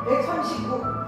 139.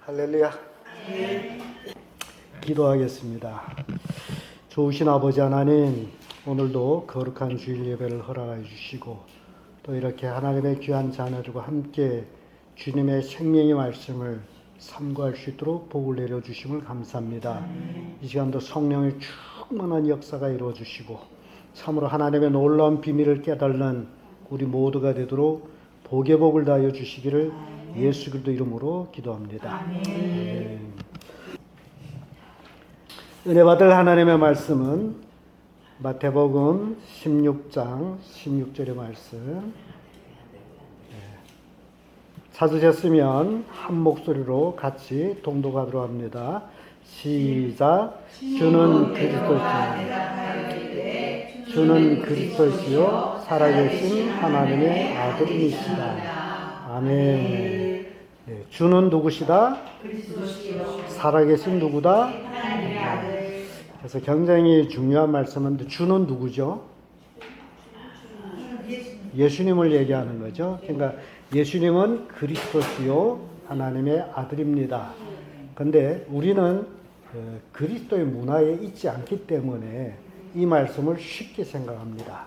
할렐루야. 기도하겠습니다. 좋으신 아버지 하나님, 오늘도 거룩한 주일 예배를 허락해 주시고 또 이렇게 하나님의 귀한 자녀들과 함께 주님의 생명의 말씀을 삼고할 수 있도록 복을 내려주심을 감사합니다. 이 시간도 성령의 충만한 역사가 이루어주시고 참으로 하나님의 놀라운 비밀을 깨닫는 우리 모두가 되도록 복의 복을 다하여 주시기를 예수 그리스도 이름으로 기도합니다. 아멘. 은혜 받을 하나님의 말씀은 마태복음 16장 16절의 말씀. 찾으셨으면 한 목소리로 같이 동독하도록 합니다. 시작. 주는 그리스도시요 주는 그리스도시요 살아계신 하나님의 아들이시다. 아멘. 네, 주는 누구시다? 그리스도시요. 살아계신 누구다? 하나님의 아들. 그래서 굉장히 중요한 말씀인데 주는 누구죠? 예수님을 얘기하는 거죠. 그러니까 예수님은 그리스도시요 하나님의 아들입니다. 근데 우리는 그리스도의 문화에 있지 않기 때문에 이 말씀을 쉽게 생각합니다.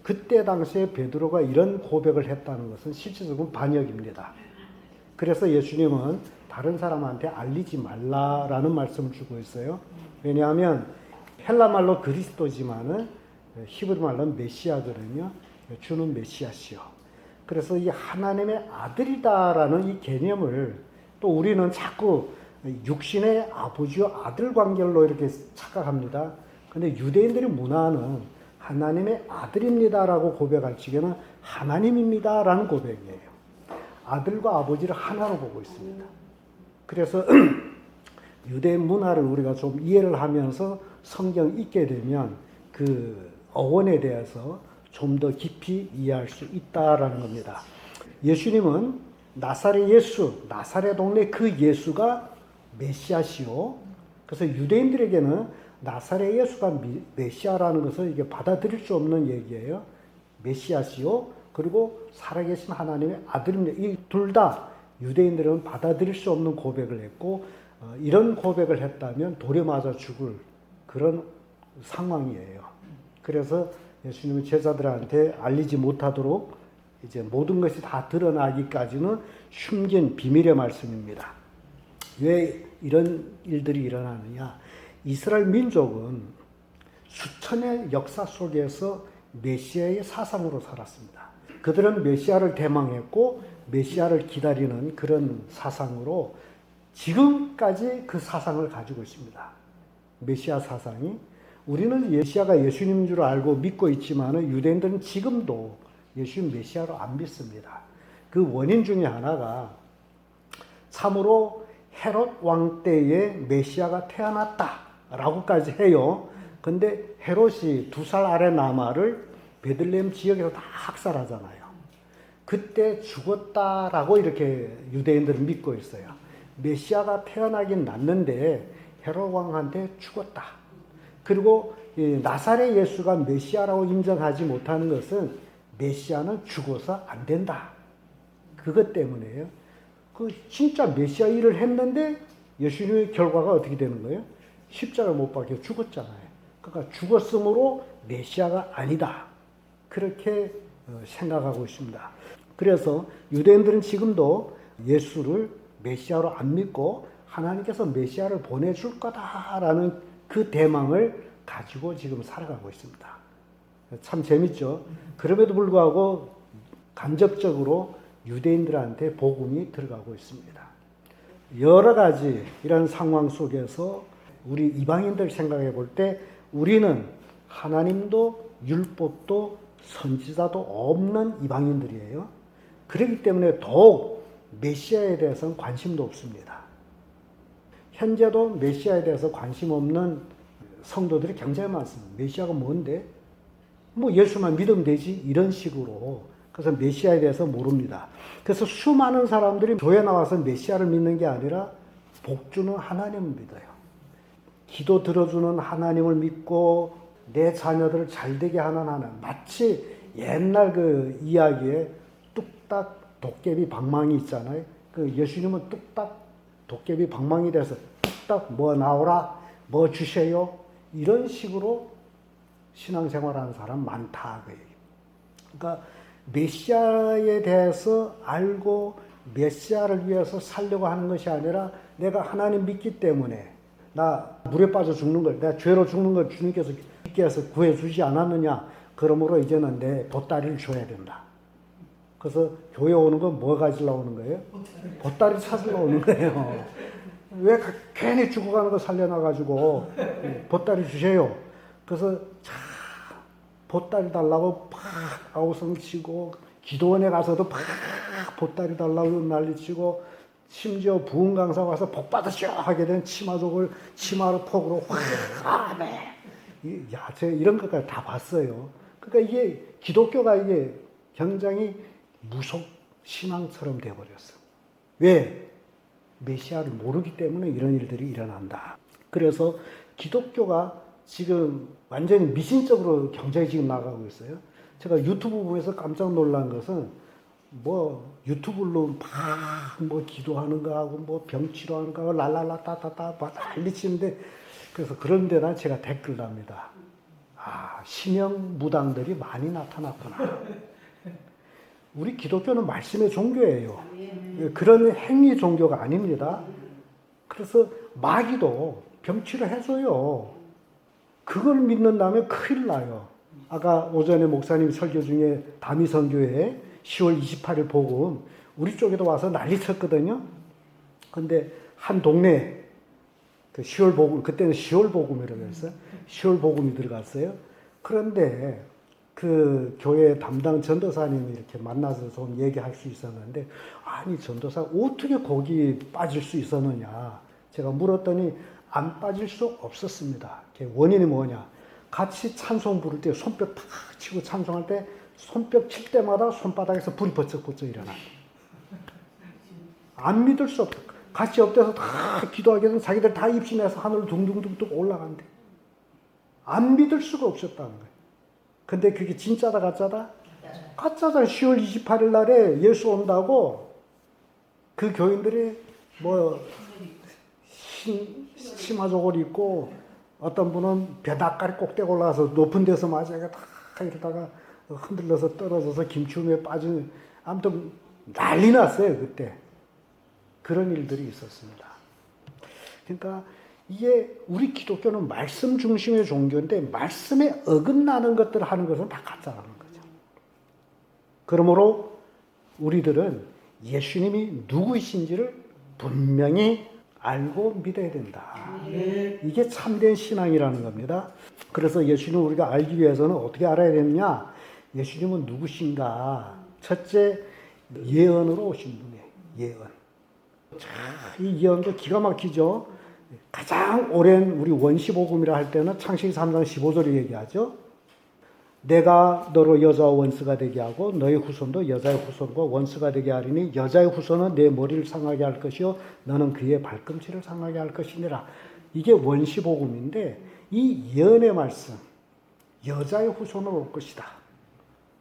그때 당시에 베드로가 이런 고백을 했다는 것은 실질적으로 반역입니다. 그래서 예수님은 다른 사람한테 알리지 말라라는 말씀을 주고 있어요. 왜냐하면 헬라 말로 그리스도지만은 히브리 말로는 메시아거든요. 주는 메시아시요. 그래서 이 하나님의 아들이다라는 이 개념을 또 우리는 자꾸 육신의 아버지와 아들 관계로 이렇게 착각합니다. 근데 유대인들의 문화는 하나님의 아들입니다라고 고백할 적에는 하나님입니다라는 고백이에요. 아들과 아버지를 하나로 보고 있습니다. 그래서 유대인 문화를 우리가 좀 이해를 하면서 성경 읽게 되면 그 어원에 대해서 좀 더 깊이 이해할 수 있다라는 겁니다. 예수님은 나사렛 예수, 나사렛 동네 그 예수가 메시아시요. 그래서 유대인들에게는 나사렛 예수가 메시아라는 것을 이게 받아들일 수 없는 얘기예요. 메시아시요. 그리고 살아계신 하나님의 아들입니다. 이 둘 다 유대인들은 받아들일 수 없는 고백을 했고 이런 고백을 했다면 돌에 맞아 죽을 그런 상황이에요. 그래서 예수님은 제자들한테 알리지 못하도록 이제 모든 것이 다 드러나기까지는 숨긴 비밀의 말씀입니다. 왜 이런 일들이 일어나느냐? 이스라엘 민족은 수천의 역사 속에서 메시아의 사상으로 살았습니다. 그들은 메시아를 대망했고 메시아를 기다리는 그런 사상으로 지금까지 그 사상을 가지고 있습니다. 메시아 사상이. 우리는 메시아가 예수님인 줄 알고 믿고 있지만 유대인들은 지금도 예수님 메시아로 안 믿습니다. 그 원인 중에 하나가 참으로 헤롯 왕 때에 메시아가 태어났다라고까지 해요. 근데 헤롯이 2살 아래 나마를 베들레헴 지역에서 다 학살하잖아요. 그때 죽었다라고 이렇게 유대인들은 믿고 있어요. 메시아가 태어나긴 났는데 헤롯 왕한테 죽었다. 그리고 나사렛 예수가 메시아라고 인정하지 못하는 것은 메시아는 죽어서 안 된다. 그것 때문에요. 그 진짜 메시아 일을 했는데 예수님의 결과가 어떻게 되는 거예요? 십자가 못 박혀 죽었잖아요. 그러니까 죽었으므로 메시아가 아니다. 그렇게 생각하고 있습니다. 그래서 유대인들은 지금도 예수를 메시아로 안 믿고 하나님께서 메시아를 보내줄 거다라는 그 대망을 가지고 지금 살아가고 있습니다. 참 재밌죠? 그럼에도 불구하고 간접적으로 유대인들한테 복음이 들어가고 있습니다. 여러 가지 이런 상황 속에서 우리 이방인들 생각해 볼 때 우리는 하나님도 율법도 선지자도 없는 이방인들이에요. 그렇기 때문에 더욱 메시아에 대해서는 관심도 없습니다. 현재도 메시아에 대해서 관심 없는 성도들이 굉장히 많습니다. 메시아가 뭔데? 뭐 예수만 믿으면 되지? 이런 식으로. 그래서 메시아에 대해서 모릅니다. 그래서 수많은 사람들이 교회 나와서 메시아를 믿는 게 아니라 복주는 하나님을 믿어요. 기도 들어주는 하나님을 믿고 내 자녀들을 잘되게 하는 하나님. 마치 옛날 그 이야기에 뚝딱 도깨비 방망이 있잖아요. 그 예수님은 뚝딱 도깨비 방망이 돼서 뚝딱 뭐 나오라, 뭐 주세요. 이런 식으로 신앙생활하는 사람 많다. 그러니까 메시아에 대해서 알고 메시아를 위해서 살려고 하는 것이 아니라 내가 하나님 믿기 때문에 나 물에 빠져 죽는 걸, 내가 죄로 죽는 걸 주님께서 구해주지 않았느냐. 그러므로 이제는 내 보따리를 줘야 된다. 그래서 교회 오는 건 뭐 가지려고 오는 거예요? 보따리 찾으러 오는 거예요. 왜 괜히 죽어가는 거 살려놔가지고 보따리 주세요. 그래서 보따리 달라고 팍 아우성 치고 기도원에 가서도 팍 보따리 달라고 난리치고 심지어 부흥 강사 와서 복 받으시오 하게 된 치마로 폭으로 확 아멘. 제가 이런 것까지 다 봤어요. 그러니까 이게 기독교가 이게 굉장히 무속 신앙처럼 돼버렸어. 왜? 메시아를 모르기 때문에 이런 일들이 일어난다. 그래서 기독교가 지금 완전히 미신적으로 굉장히 지금 나가고 있어요. 제가 유튜브 보면서 깜짝 놀란 것은 뭐 유튜브로 막 뭐 기도하는 거 하고 뭐 병 치료하는 거 하고 랄랄라 따따따 난리 치는데 그래서 그런 데나 제가 댓글 납니다. 아, 신형 무당들이 많이 나타났구나. 우리 기독교는 말씀의 종교예요. 그런 행위 종교가 아닙니다. 그래서 마귀도 병치료 해줘요. 그걸 믿는다면 큰일 나요. 아까 오전에 목사님 설교 중에 다미선교회 10월 28일 복음 우리 쪽에도 와서 난리 쳤거든요. 근데 한 동네 그 10월 복음, 그때는 10월 복음이라고 했어요. 10월 복음이 들어갔어요. 그런데 그 교회 담당 전도사님이 이렇게 만나서 좀 얘기할 수 있었는데, 아니 전도사 어떻게 거기 빠질 수 있었느냐 제가 물었더니 안 빠질 수 없었습니다. 원인이 뭐냐, 같이 찬송 부를 때 손뼉 탁 치고 찬송할 때 손뼉 칠 때마다 손바닥에서 불이 번쩍번쩍 일어나. 안 믿을 수 없다. 같이 엎드려서 다 기도하게 되면 자기들 다 입신해서 하늘로 둥둥둥둥 올라간대. 안 믿을 수가 없었다는 거예요. 근데 그게 진짜다 가짜다? 가짜잖아. 10월 28일 날에 예수 온다고 그 교인들이 뭐 치마 저고리 입고 어떤 분은 벼닥가리 꼭대기 올라가서 높은 데서 맞아가 다 이러다가 흔들려서 떨어져서 김치움에 빠진, 아무튼 난리 났어요 그때. 그런 일들이 있었습니다. 그러니까 이게 우리 기독교는 말씀 중심의 종교인데 말씀에 어긋나는 것들을 하는 것은 다 가짜라는 거죠. 그러므로 우리들은 예수님이 누구이신지를 분명히 알고 믿어야 된다. 이게 참된 신앙이라는 겁니다. 그래서 예수님을 우리가 알기 위해서는 어떻게 알아야 되느냐? 예수님은 누구신가? 첫째, 예언으로 오신 분이에요. 예언. 이 예언도 기가 막히죠. 가장 오랜 우리 원시복음이라 할 때는 창세기 3장 15절을 얘기하죠. 내가 너로 여자와 원수가 되게 하고 너의 후손도 여자의 후손과 원수가 되게 하리니 여자의 후손은 내 머리를 상하게 할 것이요 너는 그의 발꿈치를 상하게 할 것이니라. 이게 원시복음인데 이 예언의 말씀, 여자의 후손으로 올 것이다.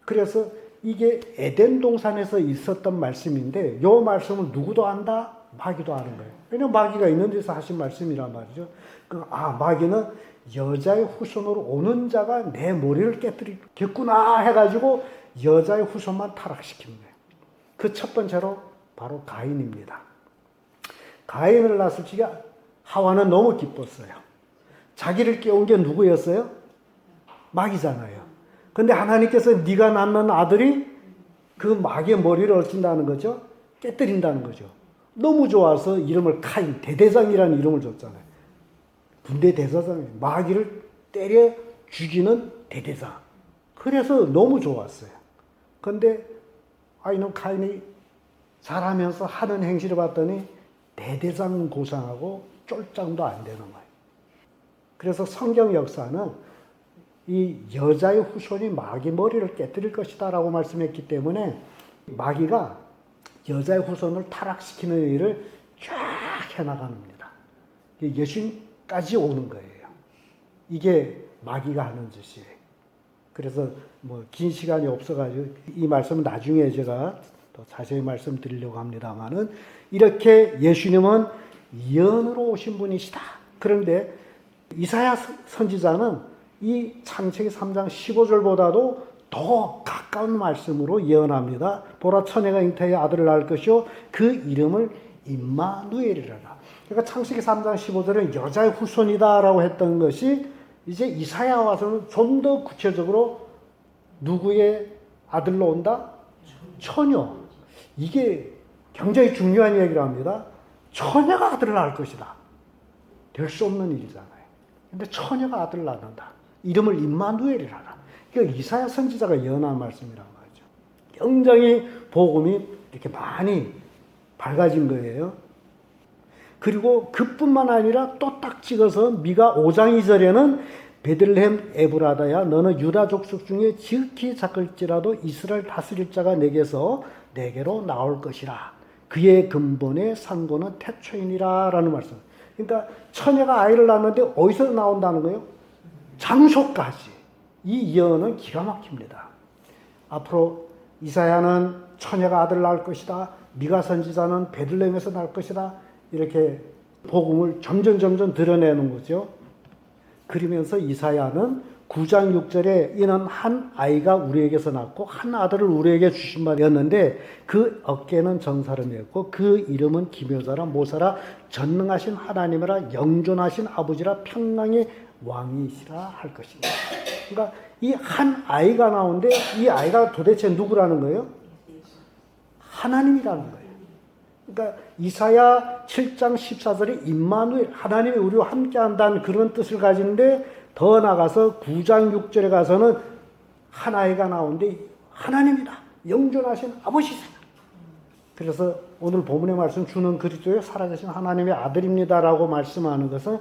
그래서 이게 에덴 동산에서 있었던 말씀인데 이 말씀을 누구도 안다? 마귀도 아는 거예요. 왜냐면 마귀가 있는 데서 하신 말씀이란 말이죠. 마귀는 여자의 후손으로 오는 자가 내 머리를 깨뜨리겠구나 해가지고 여자의 후손만 타락시킵니다. 그 첫 번째로 바로 가인입니다. 가인을 낳았을 적에 하와는 너무 기뻤어요. 자기를 깨운 게 누구였어요? 마귀잖아요. 근데 하나님께서 네가 낳는 아들이 그 마귀의 머리를 얽힌다는 거죠. 깨뜨린다는 거죠. 너무 좋아서 이름을 카인, 대대장이라는 이름을 줬잖아요. 군대 대대장이에요. 마귀를 때려 죽이는 대대장. 그래서 너무 좋았어요. 근데 이놈 카인이 자라면서 하는 행실을 봤더니 대대장 고상하고 쫄짱도 안 되는 거예요. 그래서 성경 역사는 이 여자의 후손이 마귀 머리를 깨뜨릴 것이다 라고 말씀했기 때문에 마귀가 여자의 후손을 타락시키는 일을 쫙 해나가는 겁니다. 예수님까지 오는 거예요. 이게 마귀가 하는 짓이에요. 그래서 뭐 긴 시간이 없어가지고 이 말씀은 나중에 제가 더 자세히 말씀드리려고 합니다만은 이렇게 예수님은 예언으로 오신 분이시다. 그런데 이사야 선지자는 이 창세기 3장 15절보다도 더 가까운 말씀으로 예언합니다. 보라 처녀가 잉태의 아들을 낳을 것이요 그 이름을 임마누엘이라라. 그러니까 창세기 3장 15절은 여자의 후손이다라고 했던 것이 이제 이사야 와서는 좀 더 구체적으로 누구의 아들로 온다? 처녀. 이게 굉장히 중요한 얘기를 합니다. 처녀가 아들을 낳을 것이다. 될 수 없는 일이잖아요. 근데 처녀가 아들을 낳는다. 이름을 임마누엘이라라. 그러니까 이사야 선지자가 예언한 말씀이란 말이죠. 굉장히 복음이 이렇게 많이 밝아진 거예요. 그리고 그뿐만 아니라 또 딱 찍어서 미가 5장 2절에는 베들레헴 에브라다야 너는 유다 족속 중에 지극히 작을지라도 이스라엘 다스릴 자가 내게로 나올 것이라. 그의 근본의 상고는 태초이니라 라는 말씀. 그러니까 처녀가 아이를 낳는데 어디서 나온다는 거예요? 장소까지. 이 예언은 기가 막힙니다. 앞으로 이사야는 처녀가 아들 낳을 것이다. 미가 선지자는 베들레헴에서 낳을 것이다. 이렇게 복음을 점점 드러내는 거죠. 그러면서 이사야는 9장 6절에 이는 한 아이가 우리에게서 낳고 한 아들을 우리에게 주신 바였는데 그 어깨는 정사람이었고 그 이름은 기묘자라 모사라 전능하신 하나님이라 영존하신 아버지라 평강의 왕이시라 할 것입니다. 그러니까 이 한 아이가 나오는데 이 아이가 도대체 누구라는 거예요? 하나님이라는 거예요. 그러니까 이사야 7장 14절에 임마누엘 하나님이 우리와 함께한다는 그런 뜻을 가지는데 더 나가서 9장 6절에 가서는 한 아이가 나오는데 하나님이다. 영존하신 아버지다. 그래서 오늘 본문의 말씀 주는 그리스도의 살아계신 하나님의 아들입니다라고 말씀하는 것은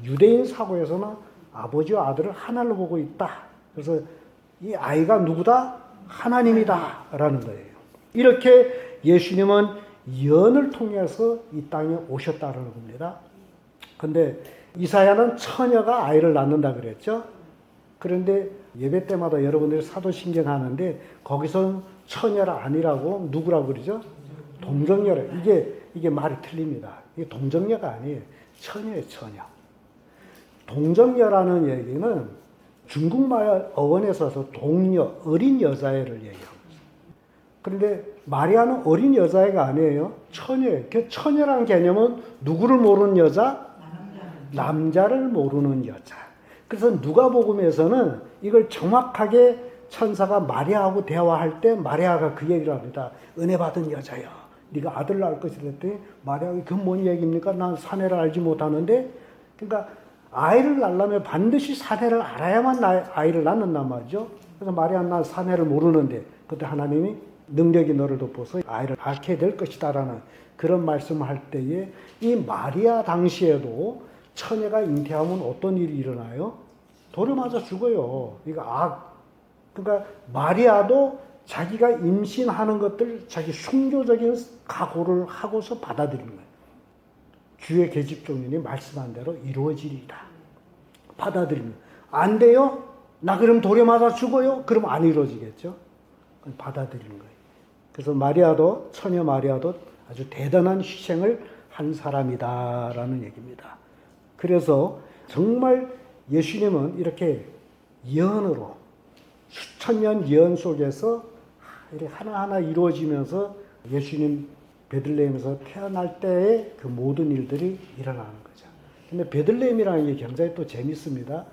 유대인 사고에서는 아버지와 아들을 하나로 보고 있다. 그래서 이 아이가 누구다? 하나님이다 라는 거예요. 이렇게 예수님은 예언을 통해서 이 땅에 오셨다는 겁니다. 근데 이사야는 처녀가 아이를 낳는다 그랬죠. 그런데 예배 때마다 여러분들이 사도신경 하는데 거기서 처녀라 아니라고 누구라고 그러죠? 동정녀라. 이게 말이 틀립니다. 이게 동정녀가 아니에요. 처녀예요, 처녀. 동정녀라는 얘기는 중국말 어원에 써서 동녀, 어린 여자애를 얘기합니다. 그런데 마리아는 어린 여자애가 아니에요. 처녀예요. 그 처녀라는 개념은 누구를 모르는 여자? 남자를 모르는 여자. 그래서 누가복음에서는 이걸 정확하게 천사가 마리아하고 대화할 때 마리아가 그 얘기를 합니다. 은혜 받은 여자여, 네가 아들 낳을 것이라 했더니 마리아가 그 뭔 얘기입니까? 난 사내를 알지 못하는데. 그러니까 아이를 낳으려면 반드시 사내를 알아야만 아이를 낳는단 말이죠. 그래서 마리아는 난 사내를 모르는데 그때 하나님이 능력이 너를 덮어서 아이를 낳게 될 것이다라는 그런 말씀을 할 때에 이 마리아 당시에도 처녀가 잉태하면 어떤 일이 일어나요? 돌에 맞아 죽어요. 그러니까 마리아도 자기가 임신하는 것들 자기 순교적인 각오를 하고서 받아들이는 거예요. 주의 계집종인이 말씀한 대로 이루어지리라. 받아들이면 안 돼요? 나 그럼 돌에 맞아 죽어요? 그럼 안 이루어지겠죠? 받아들이는 거예요. 그래서 마리아도 처녀 마리아도 아주 대단한 희생을 한 사람이다라는 얘기입니다. 그래서 정말 예수님은 이렇게 예언으로 수천 년 예언 속에서 이렇게 하나하나 이루어지면서 예수님 베들레헴에서 태어날 때의 그 모든 일들이 일어나는 거죠. 근데 베들레헴이라는 게 굉장히 또 재밌습니다.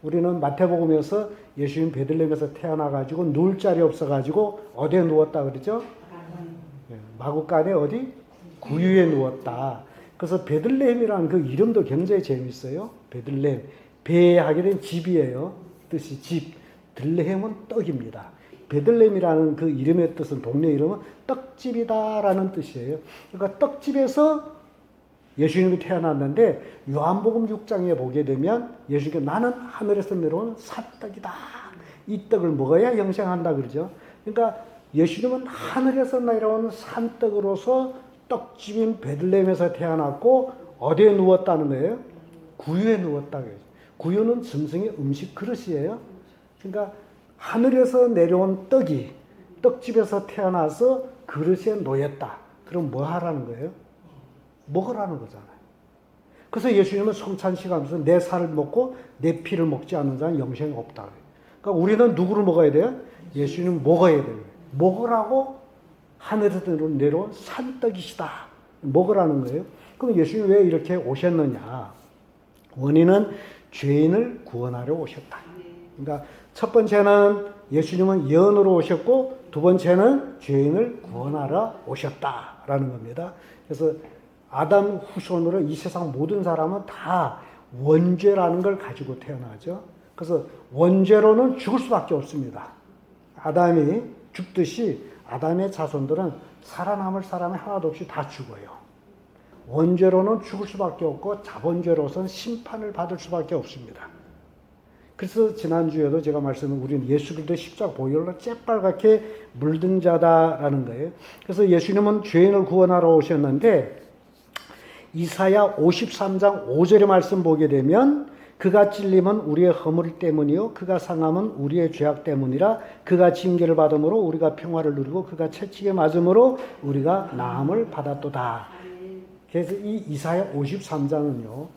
우리는 마태복음에서 예수님 베들레헴에서 태어나가지고 누울 자리 없어가지고 어디에 누웠다 그러죠? 마구간에 어디? 구유에 누웠다. 그래서 베들레헴이라는 그 이름도 굉장히 재밌어요. 베들레헴. 배하게 된 집이에요. 뜻이 집. 들레헴은 떡입니다. 베들레헴이라는 그 이름의 뜻은 동네 이름은 떡집이다라는 뜻이에요. 그러니까 떡집에서 예수님이 태어났는데 요한복음 6장에 보게 되면 예수님께 나는 하늘에서 내려온 산떡이다. 이 떡을 먹어야 영생한다 그러죠. 그러니까 예수님은 하늘에서 내려온 산떡으로서 떡집인 베들레헴에서 태어났고 어디에 누웠다는 거예요? 구유에 누웠다 그래요. 구유는 짐승의 음식 그릇이에요. 그러니까 하늘에서 내려온 떡이 떡집에서 태어나서 그릇에 놓였다. 그럼 뭐 하라는 거예요? 먹으라는 거잖아요. 그래서 예수님은 성찬식 하면서 내 살을 먹고 내 피를 먹지 않는 자는 영생이 없다. 그러니까 우리는 누구를 먹어야 돼요? 예수님 먹어야 돼요. 먹으라고 하늘에서 내려온 산떡이시다. 먹으라는 거예요. 그럼 예수님이 왜 이렇게 오셨느냐? 원인은 죄인을 구원하려 오셨다. 그러니까 첫 번째는 예수님은 예언으로 오셨고 두 번째는 죄인을 구원하러 오셨다라는 겁니다. 그래서 아담 후손으로 이 세상 모든 사람은 다 원죄라는 걸 가지고 태어나죠. 그래서 원죄로는 죽을 수밖에 없습니다. 아담이 죽듯이 아담의 자손들은 살아남을 사람이 하나도 없이 다 죽어요. 원죄로는 죽을 수밖에 없고 자본죄로서는 심판을 받을 수밖에 없습니다. 그래서 지난주에도 제가 말씀드린 우리는 예수 그리스도의 십자가 보혈로 쬐빨갛게 물든 자다라는 거예요. 그래서 예수님은 죄인을 구원하러 오셨는데 이사야 53장 5절의 말씀 보게 되면 그가 찔림은 우리의 허물 때문이요 그가 상함은 우리의 죄악 때문이라. 그가 징계를 받음으로 우리가 평화를 누리고 그가 채찍에 맞음으로 우리가 나음을 받았도다. 그래서 이 이사야 53장은요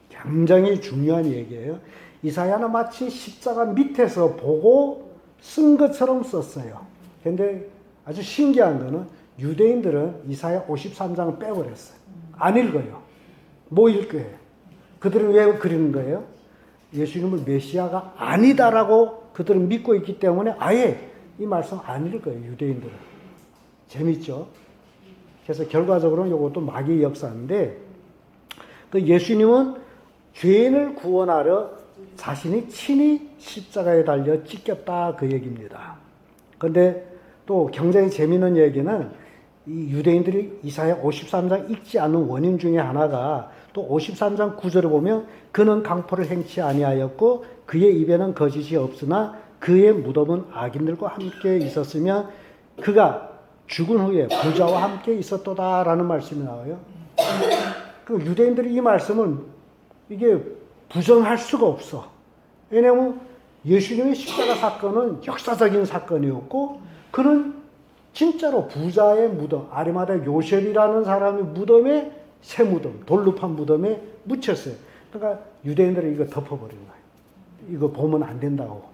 굉장히 중요한 얘기예요. 이사야는 마치 십자가 밑에서 보고 쓴 것처럼 썼어요. 근데 아주 신기한 거는 유대인들은 이사야 53장을 빼버렸어요. 안 읽어요. 뭐 읽어요? 그들은 왜 그리는 거예요? 예수님을 메시아가 아니다라고 그들은 믿고 있기 때문에 아예 이 말씀 안 읽어요. 유대인들은. 재밌죠? 그래서 결과적으로는 이것도 마귀의 역사인데 그 예수님은 죄인을 구원하러 자신이 친히 십자가에 달려 찢겼다 그 얘기입니다. 그런데 또 굉장히 재미있는 얘기는 이 유대인들이 이사야 53장 읽지 않는 원인 중에 하나가 또 53장 9절을 보면 그는 강포를 행치 아니하였고 그의 입에는 거짓이 없으나 그의 무덤은 악인들과 함께 있었으며 그가 죽은 후에 부자와 함께 있었도다라는 말씀이 나와요. 그 유대인들이 이 말씀을 이게 부정할 수가 없어. 왜냐하면 예수님의 십자가 사건은 역사적인 사건이었고 그는 진짜로 부자의 무덤, 아리마다 요셉이라는 사람의 무덤에 새 무덤, 돌로 판 무덤에 묻혔어요. 그러니까 유대인들이 이거 덮어버린 거예요. 이거 보면 안 된다고.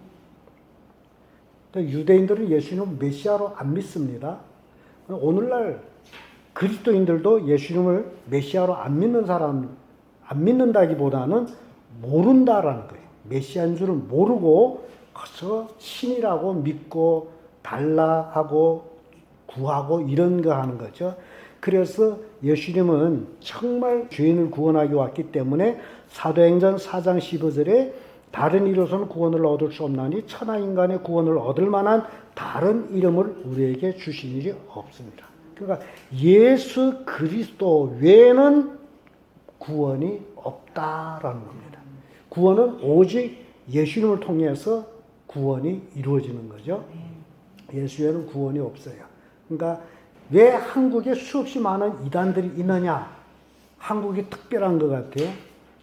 그러니까 유대인들은 예수님을 메시아로 안 믿습니다. 오늘날 그리스도인들도 예수님을 메시아로 안 믿는 사람, 안 믿는다기보다는 모른다라는 거예요. 메시아인 줄은 모르고 그래서 신이라고 믿고 달라하고 구하고 이런 거 하는 거죠. 그래서 예수님은 정말 죄인을 구원하기 왔기 때문에 사도행전 4장 15절에 다른 이로서는 구원을 얻을 수 없나니 천하인간의 구원을 얻을 만한 다른 이름을 우리에게 주신 일이 없습니다. 그러니까 예수 그리스도 외에는 구원이 없다라는 겁니다. 구원은 오직 예수님을 통해서 구원이 이루어지는 거죠. 예수 외에는 구원이 없어요. 그러니까 왜 한국에 수없이 많은 이단들이 있느냐? 한국이 특별한 것 같아요.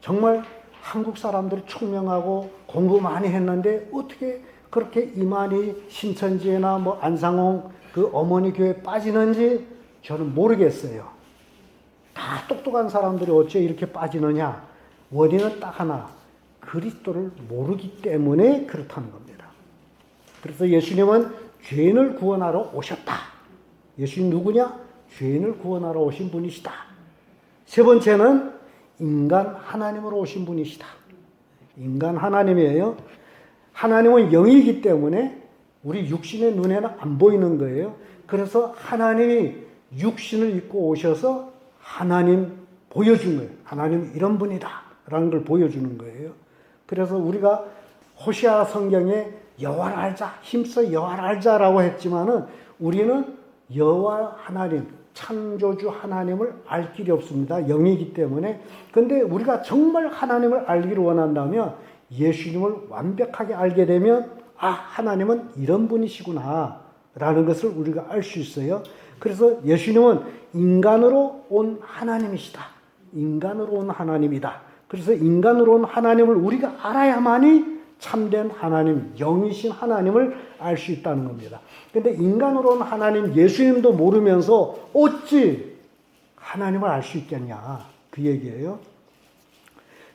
정말 한국 사람들이 총명하고 공부 많이 했는데 어떻게 그렇게 이만희 신천지나 뭐 안상홍 그 어머니 교회에 빠지는지 저는 모르겠어요. 다 똑똑한 사람들이 어째 이렇게 빠지느냐? 원인은 딱 하나. 그리스도를 모르기 때문에 그렇다는 겁니다. 그래서 예수님은 죄인을 구원하러 오셨다. 예수님 누구냐? 죄인을 구원하러 오신 분이시다. 세 번째는 인간 하나님으로 오신 분이시다. 인간 하나님이에요. 하나님은 영이기 때문에 우리 육신의 눈에는 안 보이는 거예요. 그래서 하나님이 육신을 입고 오셔서 하나님 보여준 거예요. 하나님 이런 분이다 라는 걸 보여주는 거예요. 그래서 우리가 호시아 성경에 여호와를 알자, 힘써 여호와를 알자라고 했지만은 우리는 여호와 하나님, 창조주 하나님을 알 길이 없습니다. 영이기 때문에. 근데 우리가 정말 하나님을 알기를 원한다면 예수님을 완벽하게 알게 되면 아, 하나님은 이런 분이시구나 라는 것을 우리가 알 수 있어요. 그래서 예수님은 인간으로 온 하나님이시다. 인간으로 온 하나님이다. 그래서 인간으로 온 하나님을 우리가 알아야만이 참된 하나님, 영이신 하나님을 알 수 있다는 겁니다. 근데 인간으로 온 하나님, 예수님도 모르면서 어찌 하나님을 알 수 있겠냐. 그 얘기예요.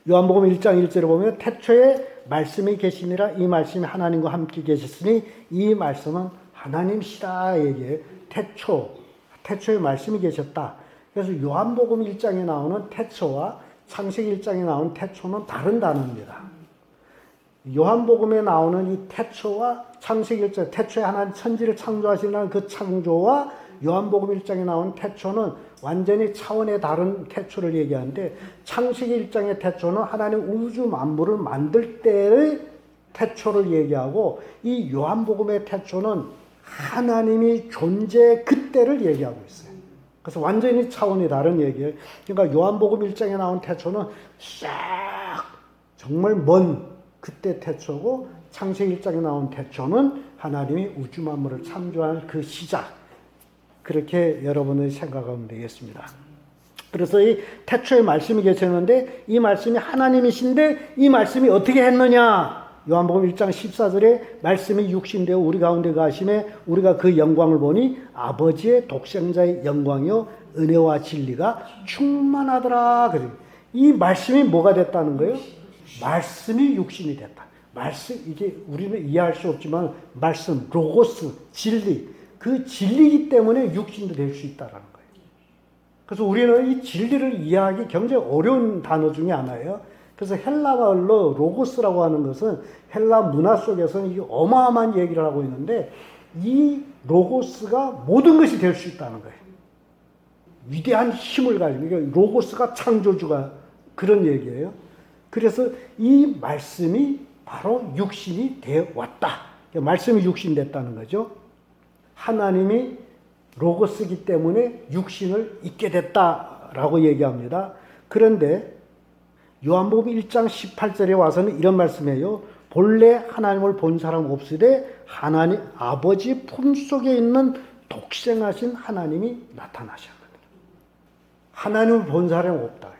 요한복음 1장 1절에 보면 태초에 말씀이 계시니라 이 말씀이 하나님과 함께 계셨으니 이 말씀은 하나님이시다 얘기예요. 태초에 말씀이 계셨다. 그래서 요한복음 1장에 나오는 태초와 창세기 1장에 나오는 태초는 다른 단어입니다. 요한복음에 나오는 이 태초와 창세기 1장, 태초에 하나님 천지를 창조하시는 그 창조와 요한복음 1장에 나온 태초는 완전히 차원의 다른 태초를 얘기하는데 창세기 1장의 태초는 하나님 우주 만물을 만들 때의 태초를 얘기하고 이 요한복음의 태초는 하나님이 존재 그때를 얘기하고 있어요. 그래서 완전히 차원이 다른 얘기예요. 그러니까 요한복음 1장에 나온 태초는 싹 정말 먼 그때 태초고 창세기 1장에 나온 태초는 하나님이 우주 만물을 창조한 그 시작. 그렇게 여러분이 생각하면 되겠습니다. 그래서 이 태초에 말씀이 계셨는데 이 말씀이 하나님이신데 이 말씀이 어떻게 했느냐? 요한복음 1장 14절에 말씀이 육신되어 우리 가운데 가심에 우리가 그 영광을 보니 아버지의 독생자의 영광이요 은혜와 진리가 충만하더라. 이 말씀이 뭐가 됐다는 거예요? 말씀이 육신이 됐다. 말씀, 이게 우리는 이해할 수 없지만 말씀, 로고스, 진리, 그 진리이기 때문에 육신도 될 수 있다는 거예요. 그래서 우리는 이 진리를 이해하기 굉장히 어려운 단어 중에 하나예요. 그래서 헬라말로 로고스라고 하는 것은 헬라 문화 속에서는 이 어마어마한 얘기를 하고 있는데 이 로고스가 모든 것이 될 수 있다는 거예요. 위대한 힘을 가지고, 그러니까 로고스가 창조주가 그런 얘기예요. 그래서 이 말씀이 바로 육신이 되어 왔다. 말씀이 육신됐다는 거죠. 하나님이 로고스이기 때문에 육신을 입게 됐다라고 얘기합니다. 그런데 요한복음 1장 18절에 와서는 이런 말씀이에요. 본래 하나님을 본 사람 없으되 하나님 아버지 품속에 있는 독생하신 하나님이 나타나셨다. 하나님을 본 사람이 없다.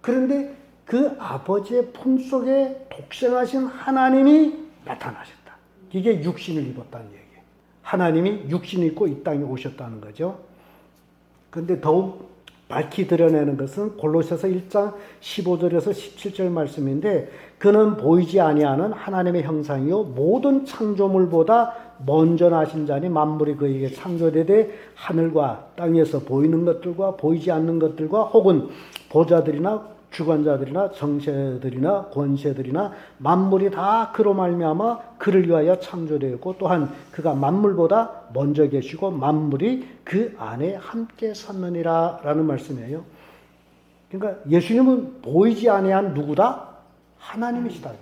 그런데 그 아버지의 품속에 독생하신 하나님이 나타나셨다. 이게 육신을 입었다는 얘기예요. 하나님이 육신을 입고 이 땅에 오셨다는 거죠. 그런데 더욱 밝히 드러내는 것은 골로새서 1장 15절에서 17절 말씀인데 그는 보이지 아니하는 하나님의 형상이요 모든 창조물보다 먼저 나신 자니 만물이 그에게 창조되되 하늘과 땅에서 보이는 것들과 보이지 않는 것들과 혹은 보좌들이나 주관자들이나 정세들이나 권세들이나 만물이 다 그로 말미암아 그를 위하여 창조되었고 또한 그가 만물보다 먼저 계시고 만물이 그 안에 함께 섰느니라 라는 말씀이에요. 그러니까 예수님은 보이지 아니한 누구다? 하나님이시다.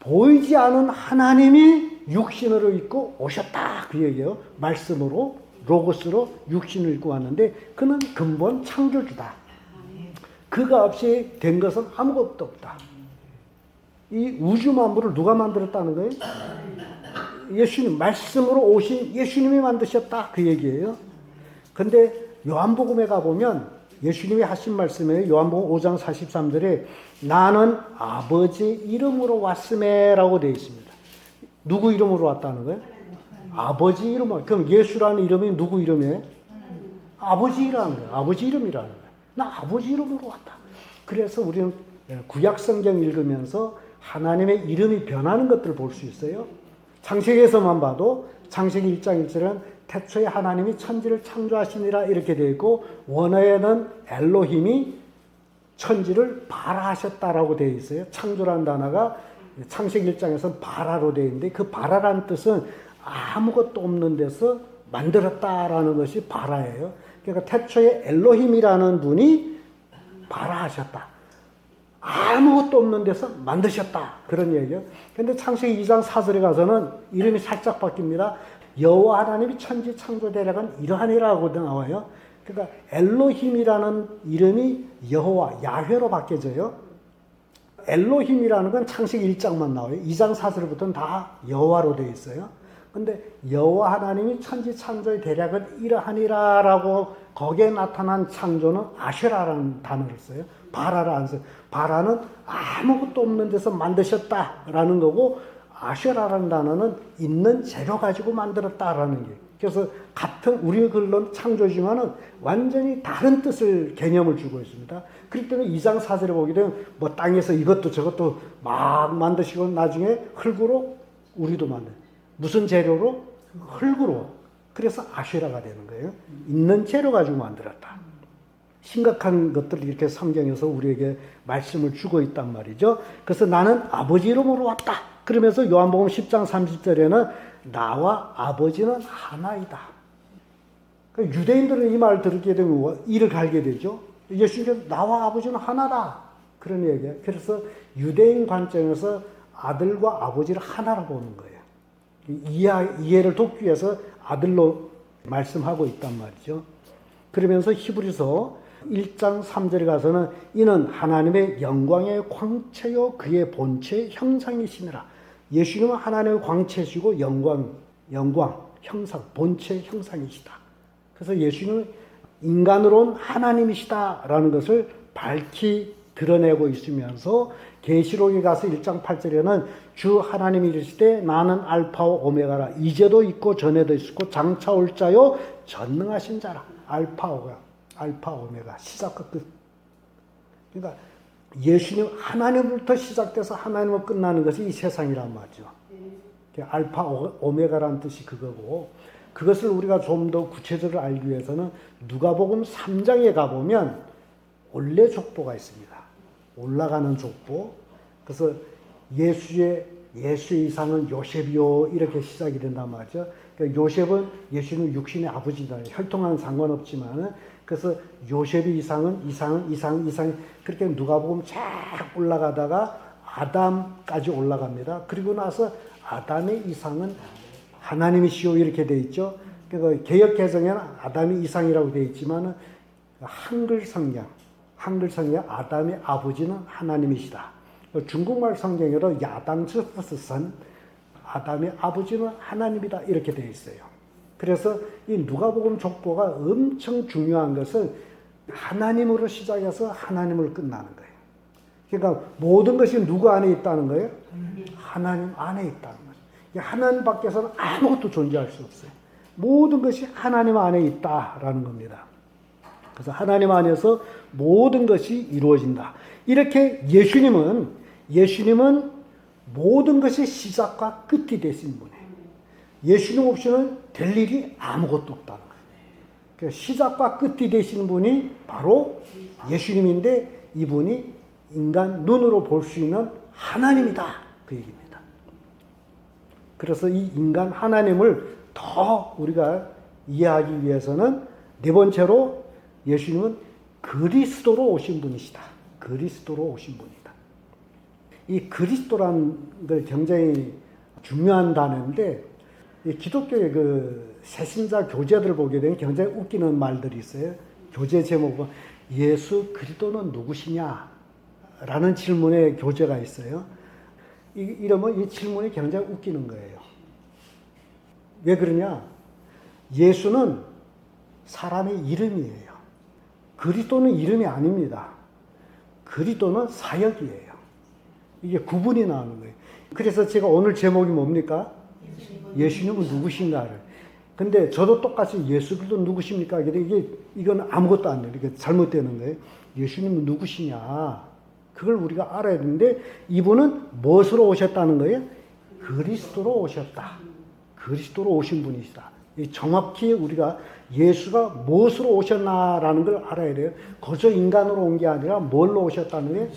보이지 않은 하나님이 육신으로 입고 오셨다 그 얘기예요. 말씀으로 로고스로 육신을 입고 왔는데 그는 근본 창조주다. 그가 없이 된 것은 아무것도 없다. 이 우주 만물을 누가 만들었다는 거예요? 예수님, 말씀으로 오신 예수님이 만드셨다 그 얘기예요. 근데 요한복음에 가보면 예수님이 하신 말씀이에요. 요한복음 5장 43절에 나는 아버지 이름으로 왔음에 라고 되어 있습니다. 누구 이름으로 왔다는 거예요? 아버지 이름으로. 그럼 예수라는 이름이 누구 이름이에요? 아버지 이라는 거예요. 아버지 이름이라는 거예요. 나 아버지 이름으로 왔다. 그래서 우리는 구약 성경 읽으면서 하나님의 이름이 변하는 것들을 볼 수 있어요. 창세기에서만 봐도 창세기 1장 1절은 태초에 하나님이 천지를 창조하시니라 이렇게 되어 있고 원어에는 엘로힘이 천지를 바라하셨다라고 되어 있어요. 창조라는 단어가 창세기 1장에서는 바라로 되어 있는데 그 바라라는 뜻은 아무것도 없는 데서 만들었다라는 것이 바라예요. 그러니까 태초에 엘로힘이라는 분이 바라하셨다. 아무것도 없는 데서 만드셨다. 그런 얘기예요. 그런데 창세기 2장 4절에 가서는 이름이 살짝 바뀝니다. 여호와 하나님이 천지 창조 대략은 이러하니라고 나와요. 그러니까 엘로힘이라는 이름이 여호와, 야훼로 바뀌어져요. 엘로힘이라는 건 창세기 1장만 나와요. 2장 4절부터는 다 여호와로 되어 있어요. 근데 여호와 하나님이 천지 창조의 대략은 이러하니라라고 거기에 나타난 창조는 아쉐라라는 단어를 써요. 바라를 안 써요. 바라는 아무것도 없는 데서 만드셨다라는 거고 아쉐라라는 단어는 있는 재료 가지고 만들었다라는 게. 그래서 같은 우리 글론 창조지만은 완전히 다른 뜻을 개념을 주고 있습니다. 그렇기 때문에 2장 4절에 보게 되면 뭐 땅에서 이것도 저것도 막 만드시고 나중에 흙으로 우리도 만든. 무슨 재료로? 흙으로. 그래서 아쉐라가 되는 거예요. 있는 재료 가지고 만들었다. 심각한 것들을 이렇게 성경에서 우리에게 말씀을 주고 있단 말이죠. 그래서 나는 아버지 이름으로 왔다. 그러면서 요한복음 10장 30절에는 나와 아버지는 하나이다. 그러니까 유대인들은 이 말을 듣게 되면 이를 갈게 되죠. 예수님께서 나와 아버지는 하나다. 그런 얘기예요. 그래서 유대인 관점에서 아들과 아버지를 하나로 보는 거예요. 이해를 돕기 위해서 아들로 말씀하고 있단 말이죠. 그러면서 히브리서 1장 3절에 가서는 이는 하나님의 영광의 광채요 그의 본체의 형상이시니라. 예수님은 하나님의 광채시고 영광, 형상, 본체의 형상이시다. 그래서 예수님은 인간으로는 하나님이시다라는 것을 밝히 드러내고 있으면서 계시록에 가서 1장 8절에는 주 하나님이 이르시되 나는 알파와 오메가라. 이제도 있고 전에도 있었고 장차 올 자요 전능하신 자라. 알파 오메가 시작과 끝. 그러니까 예수님 하나님부터 시작돼서 하나님으로 끝나는 것이 이 세상이란 말이죠. 알파 오메가라는 뜻이 그거고, 그것을 우리가 좀 더 구체적으로 알기 위해서는 누가복음 3장에 가보면 원래 족보가 있습니다. 올라가는 족보. 그래서 예수의 이상은 요셉이요 이렇게 시작이 된단 말이죠. 그러니까 요셉은 예수는 육신의 아버지다. 혈통과는 상관없지만, 그래서 요셉의 이상 그렇게 누가복음 쫙 올라가다가 아담까지 올라갑니다. 그리고 나서 아담의 이상은 하나님이시오 이렇게 돼 있죠. 그러니까 개역 개정에는 아담의 이상이라고 돼 있지만 한글 성경 아담의 아버지는 하나님이시다. 중국말 성경에도 야당츠프스선 아담의 아버지는 하나님이다 이렇게 돼 있어요. 그래서 이 누가복음 족보가 엄청 중요한 것은 하나님으로 시작해서 하나님으로 끝나는 거예요. 그러니까 모든 것이 누구 안에 있다는 거예요? 하나님 안에 있다는 거예요. 하나님 밖에서는 아무것도 존재할 수 없어요. 모든 것이 하나님 안에 있다라는 겁니다. 그래서 하나님 안에서 모든 것이 이루어진다. 이렇게 예수님은 모든 것의 시작과 끝이 되신 분이에요. 예수님 없이는 될 일이 아무것도 없다는 거예요. 그러니까 시작과 끝이 되신 분이 바로 예수님인데, 이분이 인간 눈으로 볼 수 있는 하나님이다 그 얘기입니다. 그래서 이 인간 하나님을 더 우리가 이해하기 위해서는 네 번째로 예수님은 그리스도로 오신 분이시다. 그리스도로 오신 분이다. 이 그리스도라는 걸 굉장히 중요한 단어인데, 이 기독교의 그 새신자 교재들을 보게 되면 굉장히 웃기는 말들이 있어요. 교재 제목은 예수 그리스도는 누구시냐? 라는 질문의 교재가 있어요. 이러면 이 질문이 굉장히 웃기는 거예요. 왜 그러냐? 예수는 사람의 이름이에요. 그리스도는 이름이 아닙니다. 그리스도는 사역이에요. 이게 구분이 나오는 거예요. 그래서 제가 오늘 제목이 뭡니까? 예수님은 누구신가를. 근데 저도 똑같이 예수 그리스도 누구십니까? 이건 아무것도 안 돼요. 이게 잘못되는 거예요. 예수님은 누구시냐? 그걸 우리가 알아야 되는데, 이분은 무엇으로 오셨다는 거예요? 그리스도로 오셨다. 그리스도로 오신 분이시다. 정확히 우리가 예수가 무엇으로 오셨나라는 걸 알아야 돼요. 거저 인간으로 온 게 아니라 뭘로 오셨다는 거예요?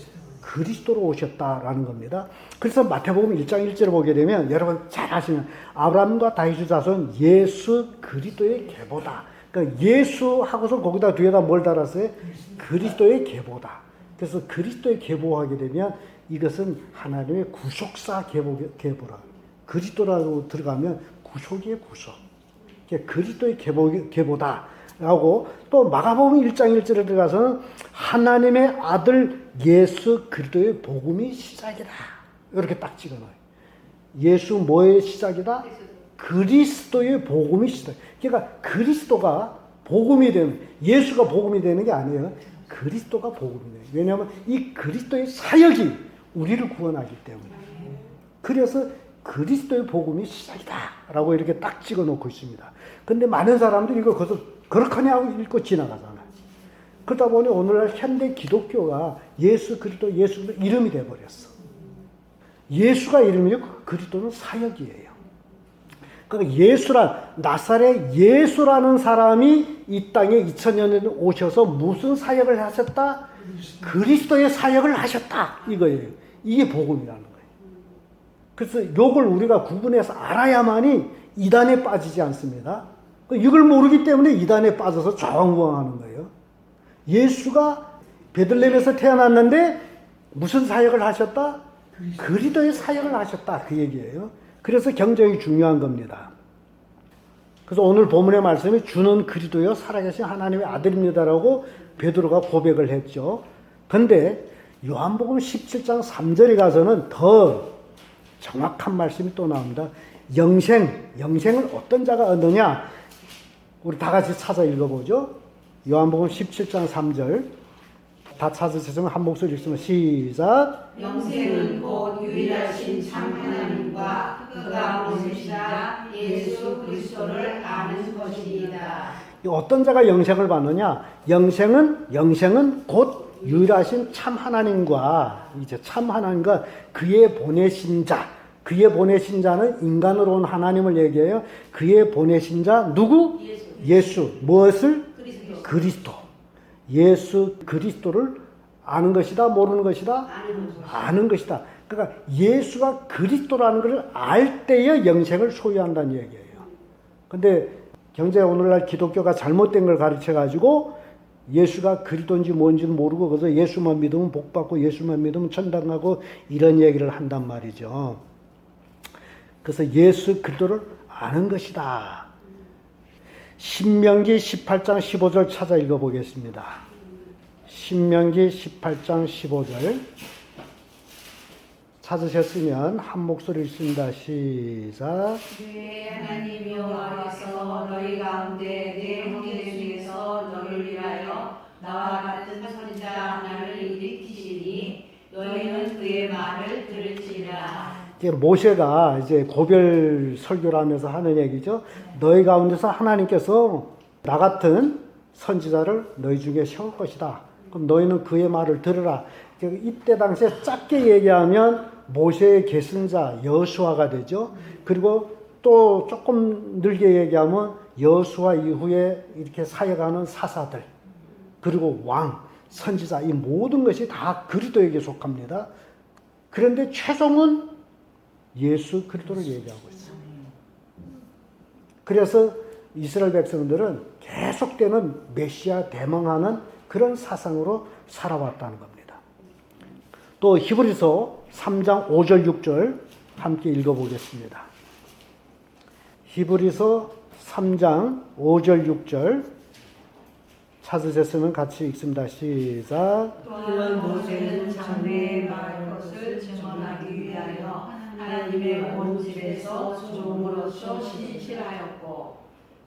그리스도로 오셨다라는 겁니다. 그래서 마태복음 1장 1절을 보게 되면 여러분 잘 아시면 아브라함과 다윗의 자손 예수 그리스도의 계보다. 그러니까 예수 하고서 거기다 뒤에다 뭘 달았어요? 그리스도의 계보다. 그래서 그리스도의 계보하게 되면 이것은 하나님의 구속사 계보라. 그리스도라고 들어가면 구속이에요, 구속. 그리스도의 계보다라고, 또 마가복음 1장 1절에 들어가서는 하나님의 아들 예수 그리스도의 복음이 시작이다. 이렇게 딱 찍어놔요. 예수 뭐의 시작이다? 그리스도의 복음이 시작. 그러니까 그리스도가 복음이 되는, 예수가 복음이 되는 게 아니에요. 그리스도가 복음이 돼요. 왜냐하면 이 그리스도의 사역이 우리를 구원하기 때문에. 그래서 그리스도의 복음이 시작이다라고 이렇게 딱 찍어놓고 있습니다. 근데 많은 사람들이 이거 그렇게 하고 읽고 지나가잖아요. 그러다 보니 오늘날 현대 기독교가 예수 그리스도 이름이 돼버렸어. 예수가 이름이고 그리스도는 사역이에요. 그러니까 나사렛 예수라는 사람이 이 땅에 2000년 전에 오셔서 무슨 사역을 하셨다? 그리스도의 사역을 하셨다. 이거예요. 이게 복음이라는 거예요. 그래서 이걸 우리가 구분해서 알아야만이 이단에 빠지지 않습니다. 이걸 모르기 때문에 이단에 빠져서 좌왕우왕하는 거예요. 예수가 베들레헴에서 태어났는데 무슨 사역을 하셨다? 그리스도의 사역을 하셨다. 그 얘기예요. 그래서 굉장히 중요한 겁니다. 그래서 오늘 본문의 말씀이 주는 그리스도여 살아계신 하나님의 아들입니다라고 베드로가 고백을 했죠. 그런데 요한복음 17장 3절에 가서는 더 정확한 말씀이 또 나옵니다. 영생을 어떤 자가 얻느냐? 우리 다 같이 찾아 읽어보죠. 요한복음 17장 3절. 다 찾으셨으면 한 목소리 읽으면 시작. 영생은 곧 유일하신 참 하나님과 그가 보내신 자 예수 그리스도를 아는 것이니이다. 어떤 자가 영생을 받느냐? 영생은 곧 유일하신 참 하나님과, 이제 참 하나님과 그의 보내신 자. 그의 보내신 자는 인간으로 온 하나님을 얘기해요. 그의 보내신 자 누구? 예수. 무엇을? 그리스도. 예수 그리스도를 아는 것이다, 모르는 것이다? 아는 것이다. 그러니까 예수가 그리스도라는 것을 알 때에 영생을 소유한다는 얘기예요. 근데 경제가 오늘날 기독교가 잘못된 걸 가르쳐 가지고 예수가 그리스도인지 뭔지는 모르고 그래서 예수만 믿으면 복 받고 예수만 믿으면 천당 가고 이런 얘기를 한단 말이죠. 그래서 예수 그리스도를 아는 것이다. 신명기 18장 15절 찾아 읽어보겠습니다. 신명기 18장 15절 찾으셨으면 한 목소리 읽습니다. 시작. 네, 하나님 여호와께서 너희 가운데 내 형제 중에서 너를 위하여 나와 같은 선지자 하나를 일으키시니 너희는 그의 말을 들을지라. 모세가 이제 고별 설교를 하면서 하는 얘기죠. 너희 가운데서 하나님께서 나 같은 선지자를 너희 중에 세울 것이다. 그럼 너희는 그의 말을 들으라. 이때 당시에 짧게 얘기하면 모세의 계승자 여호수아가 되죠. 그리고 또 조금 늘게 얘기하면 여호수아 이후에 이렇게 사역하는 사사들, 그리고 왕, 선지자, 이 모든 것이 다 그리스도에게 속합니다. 그런데 최종은 예수 그리스도를 얘기하고 있어요. 그래서 이스라엘 백성들은 계속되는 메시아 대망하는 그런 사상으로 살아왔다는 겁니다. 또 히브리서 3장 5절 6절 함께 읽어보겠습니다. 히브리서 3장 5절 6절 찾으셨으면 같이 읽습니다. 시작. 또한 모세는 장래에 말할 것을 증언하기 위하여 하나님의 온 집에서 종으로서 신실하였고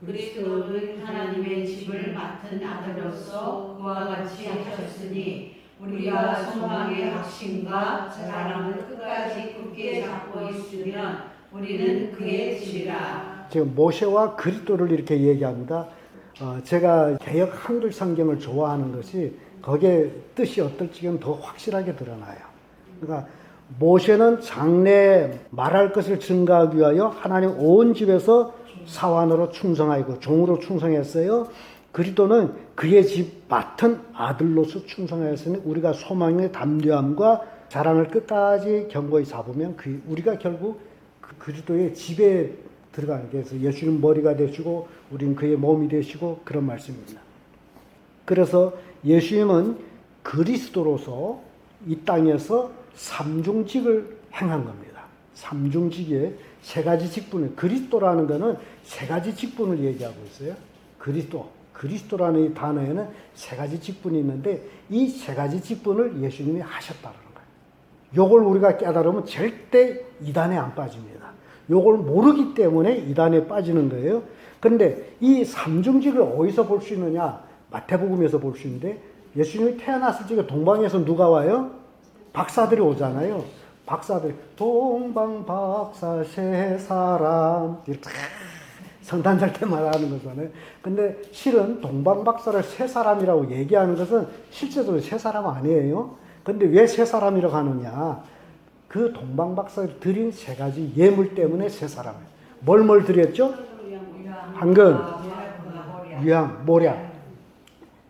그리스도는 하나님의 집을 맡은 아들로서 그와 같이 하셨으니 우리가 소망의 확신과 자랑을 끝까지 굳게 잡고 있으면 우리는 그의 집이라. 지금 모세와 그리스도를 이렇게 얘기합니다. 제가 개역 한글 성경을 좋아하는 것이 거기에 뜻이 어떨지는 더 확실하게 드러나요. 그러니까 모세는 장래에 말할 것을 증가하기 위하여 하나님 온 집에서 사환으로 충성하고 종으로 충성했어요. 그리스도는 그의 집 맡은 아들로서 충성하였으니 우리가 소망의 담대함과 자랑을 끝까지 견고히 잡으면 우리가 결국 그리스도의 집에 들어가는 게, 그래서 예수님 머리가 되시고 우리는 그의 몸이 되시고 그런 말씀입니다. 그래서 예수님은 그리스도로서 이 땅에서 삼중직을 행한 겁니다. 삼중직에 세 가지 직분을, 그리스도라는 것은 세 가지 직분을 얘기하고 있어요. 그리스도라는 이 단어에는 세 가지 직분이 있는데 이 세 가지 직분을 예수님이 하셨다는 거예요. 요걸 우리가 깨달으면 절대 이단에 안 빠집니다. 요걸 모르기 때문에 이단에 빠지는 거예요. 그런데 이 삼중직을 어디서 볼 수 있느냐? 마태복음에서 볼 수 있는데 예수님이 태어났을 적에 동방에서 누가 와요? 박사들이 오잖아요. 박사들, 동방박사 세 사람 이렇게 성탄절 때마다 하는 거잖아요. 근데 실은 동방박사를 세 사람이라고 얘기하는 것은 실제로 세 사람 아니에요. 근데 왜 세 사람이라고 하느냐? 그 동방박사를 드린 세 가지 예물 때문에 세 사람이에요. 뭘 드렸죠? 황금, 유향, 모략.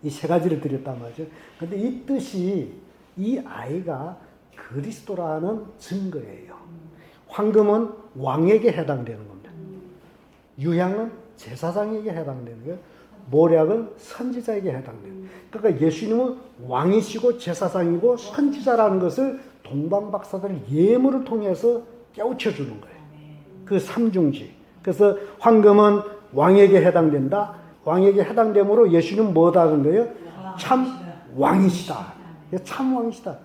이 세 가지를 드렸단 말이죠. 근데 이 뜻이 이 아이가 그리스도라는 증거예요. 황금은 왕에게 해당되는 겁니다. 유향은 제사장에게 해당되는 거예요. 모략은 선지자에게 해당되는 거예요. 그러니까 예수님은 왕이시고 제사장이고 선지자라는 것을 동방박사들 예물을 통해서 깨우쳐 주는 거예요. 그 삼중지. 그래서 황금은 왕에게 해당된다. 왕에게 해당되므로 예수님은 뭐다 하는 거예요? 참 왕이시다. 참 왕이시다.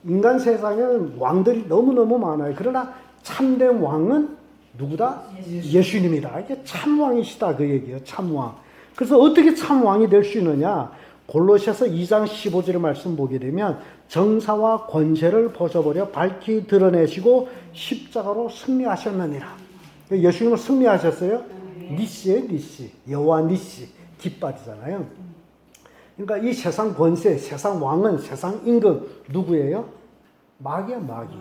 인간 세상에는 왕들이 너무너무 많아요. 그러나 참된 왕은 누구다? 예수님이다. 이게 참 왕이시다 그 얘기예요. 참 왕. 그래서 어떻게 참 왕이 될 수 있느냐? 골로새서 2장 15절의 말씀 보게 되면 정사와 권세를 벗어버려 밝히 드러내시고 십자가로 승리하셨느니라. 예수님은 승리하셨어요? 니시예요, 니시. 여호와 니시. 깃발이잖아요. 그러니까 이 세상 권세, 세상 왕은, 세상 임금 누구예요? 마귀야, 마귀.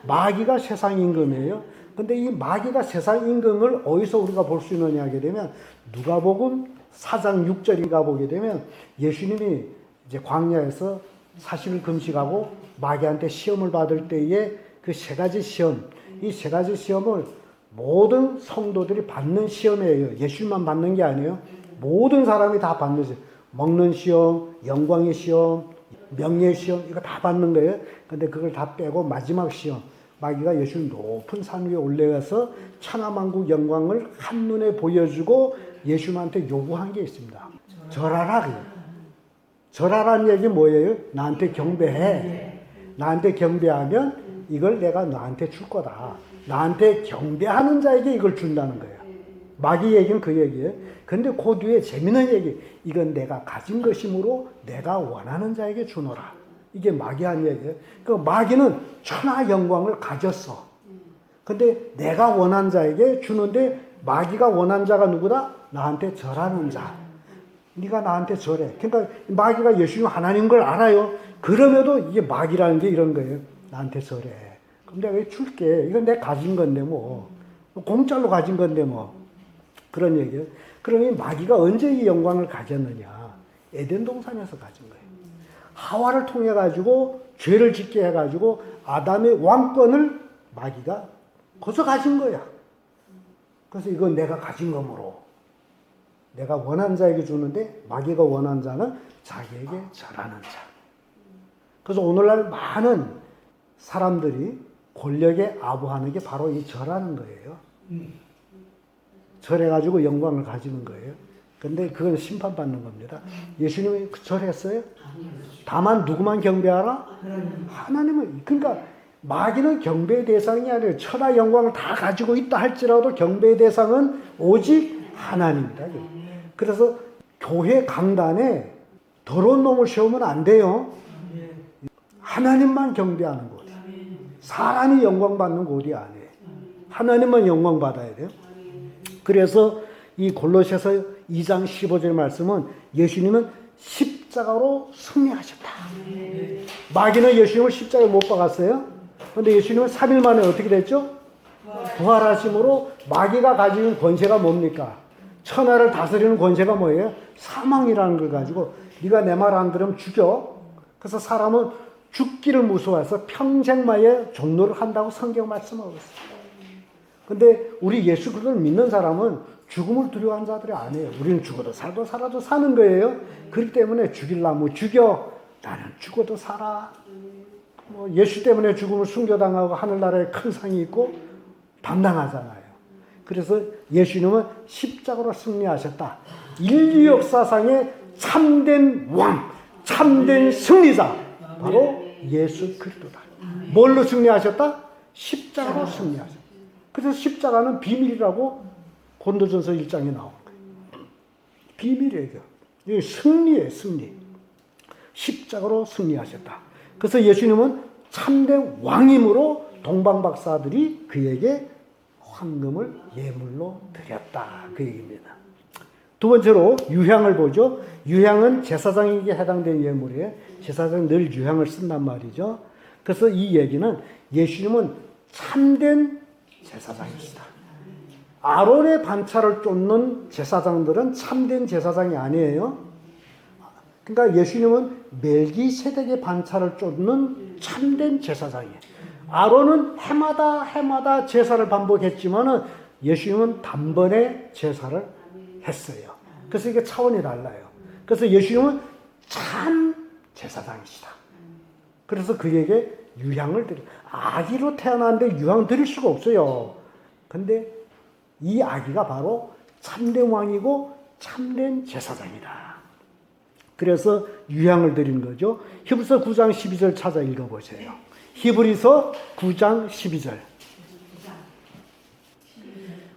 마귀가 세상 임금이에요. 근데 이 마귀가 세상 임금을 어디서 우리가 볼 수 있느냐 하게 되면 누가복음 4장 6절인가 보게 되면 예수님이 이제 광야에서 40일 금식하고 마귀한테 시험을 받을 때에 그 세 가지 시험, 이 세 가지 시험을 모든 성도들이 받는 시험이에요. 예수님만 받는 게 아니에요. 모든 사람이 다 받는 시험. 먹는 시험, 영광의 시험, 명예의 시험, 이거 다 받는 거예요. 근데 그걸 다 빼고 마지막 시험. 마귀가 예수님 높은 산 위에 올라가서 천하만국 영광을 한눈에 보여주고 예수님한테 요구한 게 있습니다. 절하라 그래요. 절하라는 얘기 뭐예요? 나한테 경배해. 나한테 경배하면 이걸 내가 너한테 줄 거다. 나한테 경배하는 자에게 이걸 준다는 거예요. 마귀 얘기는 그 얘기예요. 근데 그 뒤에 재미있는 얘기. 이건 내가 가진 것이므로 내가 원하는 자에게 주노라. 이게 마귀 한 얘기예요. 그 마귀는 천하 영광을 가졌어. 근데 내가 원한 자에게 주는데 마귀가 원한 자가 누구다? 나한테 절하는 자. 네가 나한테 절해. 그러니까 마귀가 예수님 하나님인 걸 알아요. 그럼에도 이게 마귀라는 게 이런 거예요. 나한테 절해. 그럼 내가 왜 줄게. 이건 내가 가진 건데 뭐. 공짜로 가진 건데 뭐. 그런 얘기예요. 그러니 마귀가 언제 이 영광을 가졌느냐. 에덴 동산에서 가진 거예요. 하와를 통해 가지고 죄를 짓게 해가지고 아담의 왕권을 마귀가 거기서 가진 거야. 그래서 이건 내가 가진 거므로 내가 원하는 자에게 주는데 마귀가 원하는 자는 자기에게 절하는 자. 그래서 오늘날 많은 사람들이 권력에 아부하는 게 바로 이 절하는 거예요. 절해가지고 영광을 가지는 거예요. 근데 그건 심판받는 겁니다. 예수님이 절했어요? 다만 누구만 경배하라? 하나님을. 그러니까 마귀는 경배의 대상이 아니에요. 천하 영광을 다 가지고 있다 할지라도 경배의 대상은 오직 하나님이다. 그래서 교회 강단에 더러운 놈을 세우면 안 돼요. 하나님만 경배하는 곳. 사람이 영광 받는 곳이 아니에요. 하나님만 영광 받아야 돼요. 그래서 이 골로새서 2장 15절 말씀은 예수님은 십자가로 승리하셨다. 마귀는 예수님을 십자가에 못 박았어요. 그런데 예수님은 3일 만에 어떻게 됐죠? 부활하심으로 마귀가 가지는 권세가 뭡니까? 천하를 다스리는 권세가 뭐예요? 사망이라는 걸 가지고 네가 내 말 안 들으면 죽여. 그래서 사람은 죽기를 무서워해서 평생마에 종노를 한다고 성경 말씀하고 있어요. 근데 우리 예수 그리스도를 믿는 사람은 죽음을 두려워하는 자들이 아니에요. 우리는 죽어도 살도 살아도 사는 거예요. 그렇기 때문에 죽일라면 죽여. 나는 죽어도 살아. 뭐 예수 때문에 죽음을 순교당하고 하늘나라에 큰 상이 있고 담당하잖아요. 그래서 예수님은 십자가로 승리하셨다. 인류 역사상의 참된 왕, 참된 승리자 바로 예수 그리스도다. 뭘로 승리하셨다? 십자가로 승리하셨다. 그래서 십자가는 비밀이라고 고린도전서 1장에 나온 거예요. 비밀이에요. 이게 승리예요, 승리. 십자가로 승리하셨다. 그래서 예수님은 참된 왕임으로 동방박사들이 그에게 황금을 예물로 드렸다. 그 얘기입니다. 두 번째로 유향을 보죠. 유향은 제사장에게 해당되는 예물이에요. 제사장은 늘 유향을 쓴단 말이죠. 그래서 이 얘기는 예수님은 참된 제사장이시다. 아론의 반차를 쫓는 제사장들은 참된 제사장이 아니에요. 그러니까 예수님은 멜기세덱의 반차를 쫓는 참된 제사장이에요. 아론은 해마다 제사를 반복했지만은 예수님은 단번에 제사를 했어요. 그래서 이게 차원이 달라요. 그래서 예수님은 참 제사장이시다. 그래서 그에게 유향을 드려. 아기로 태어났는데 유향 드릴 수가 없어요. 근데 이 아기가 바로 참된 왕이고 참된 제사장이다. 그래서 유향을 드린 거죠. 히브리서 9장 12절 찾아 읽어보세요. 히브리서 9장 12절.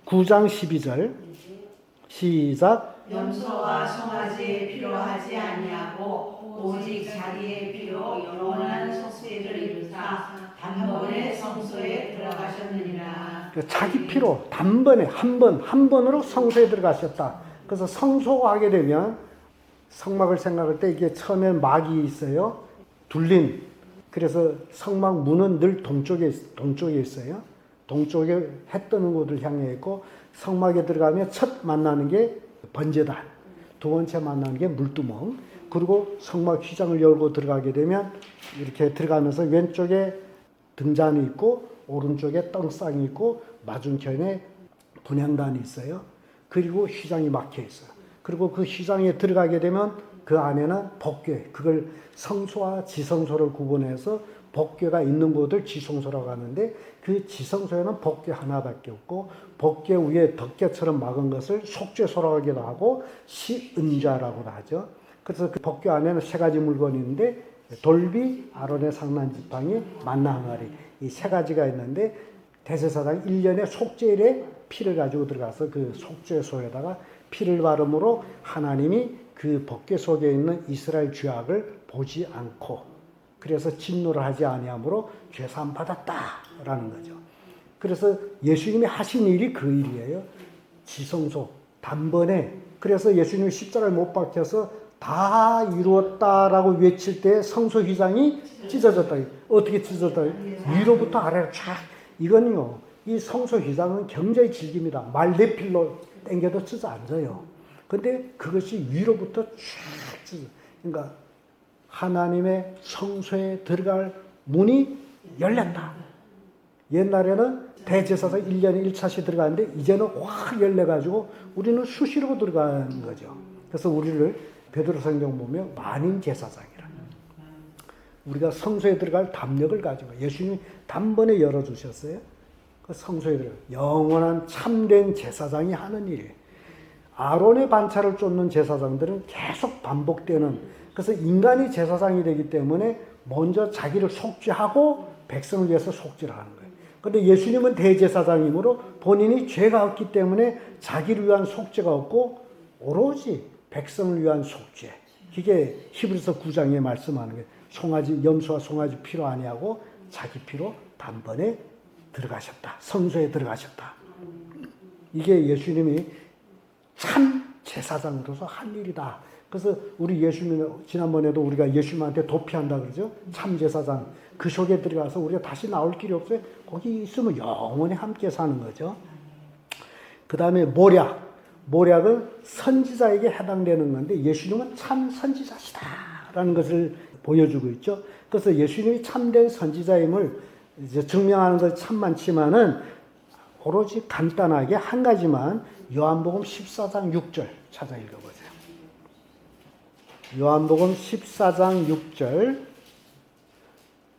9장 12절. 시작. 염소와 송아지의 피로 하지 아니하고 오직 자기의 피로 영원한 속죄를 이루사 단번에 성소에 들어가셨느니라. 자기 피로 단번에 한 번으로 성소에 들어가셨다. 그래서 성소하게 되면 성막을 생각할 때 이게 처음에 막이 있어요. 둘린. 그래서 성막 문은 늘 동쪽에 있어요. 동쪽에 해 뜨는 곳을 향해 있고 성막에 들어가면 첫 만나는 게 번제단, 두 번째 만나는 게 물두멍. 그리고 성막 휘장을 열고 들어가게 되면 이렇게 들어가면서 왼쪽에 등잔이 있고 오른쪽에 떡상이 있고 맞은편에 분향단이 있어요. 그리고 휘장이 막혀 있어요. 그리고 그 휘장에 들어가게 되면 그 안에는 법궤, 그걸 성소와 지성소를 구분해서 법궤가 있는 곳을 지성소라고 하는데 그 지성소에는 법궤 하나밖에 없고 법궤 위에 덮개처럼 막은 것을 속죄소라고 하기도 하고 시은좌라고도 하죠. 그래서 그 법궤 안에는 세 가지 물건이 있는데 돌비, 아론의 상난지팡이, 만나 항아리 이 세 가지가 있는데 대제사장이 1년에 속죄일에 피를 가지고 들어가서 그 속죄소에다가 피를 바름으로 하나님이 그 법궤 속에 있는 이스라엘 죄악을 보지 않고 그래서 진노를 하지 아니하므로 죄사함 받았다라는 거죠. 그래서 예수님이 하신 일이 그 일이에요. 지성소 단번에. 그래서 예수님이 십자가에 못 박혀서 다 이루었다라고 외칠 때 성소 휘장이 찢어졌다. 어떻게 찢어졌다? 위로부터 아래로 쫙. 이건요, 이 성소 휘장은 굉장히 질깁니다. 말레필로 당겨도 찢어앉아요. 근데 그것이 위로부터 쫙 찢어. 그러니까 하나님의 성소에 들어갈 문이 열렸다. 옛날에는 대제사장 1년에 1차씩 들어가는데 이제는 확 열려가지고 우리는 수시로 들어가는 거죠. 그래서 우리를 베드로 성경 보면 만인 제사장이라. 우리가 성소에 들어갈 담력을 가지고 예수님이 단번에 열어주셨어요. 그 성소에 들어가 영원한 참된 제사장이 하는 일이에요. 아론의 반차를 쫓는 제사장들은 계속 반복되는, 그래서 인간이 제사장이 되기 때문에 먼저 자기를 속죄하고 백성을 위해서 속죄를 하는 거예요. 그런데 예수님은 대제사장이므로 본인이 죄가 없기 때문에 자기를 위한 속죄가 없고 오로지 백성을 위한 속죄. 이게 히브리서 9장에 말씀하는 게 염소와 송아지 피로 아니하고 자기 피로 단번에 들어가셨다. 성소에 들어가셨다. 이게 예수님이 참 제사장으로서 한 일이다. 그래서 우리 예수님, 지난번에도 우리가 예수님한테 도피한다 그러죠. 참 제사장. 그 속에 들어가서 우리가 다시 나올 길이 없어요. 거기 있으면 영원히 함께 사는 거죠. 그 다음에 모략. 모략은 선지자에게 해당되는 건데 예수님은 참 선지자시다라는 것을 보여주고 있죠. 그래서 예수님이 참된 선지자임을 이제 증명하는 것이 참 많지만은 오로지 간단하게 한 가지만 요한복음 14장 6절 찾아 읽어보세요. 요한복음 14장 6절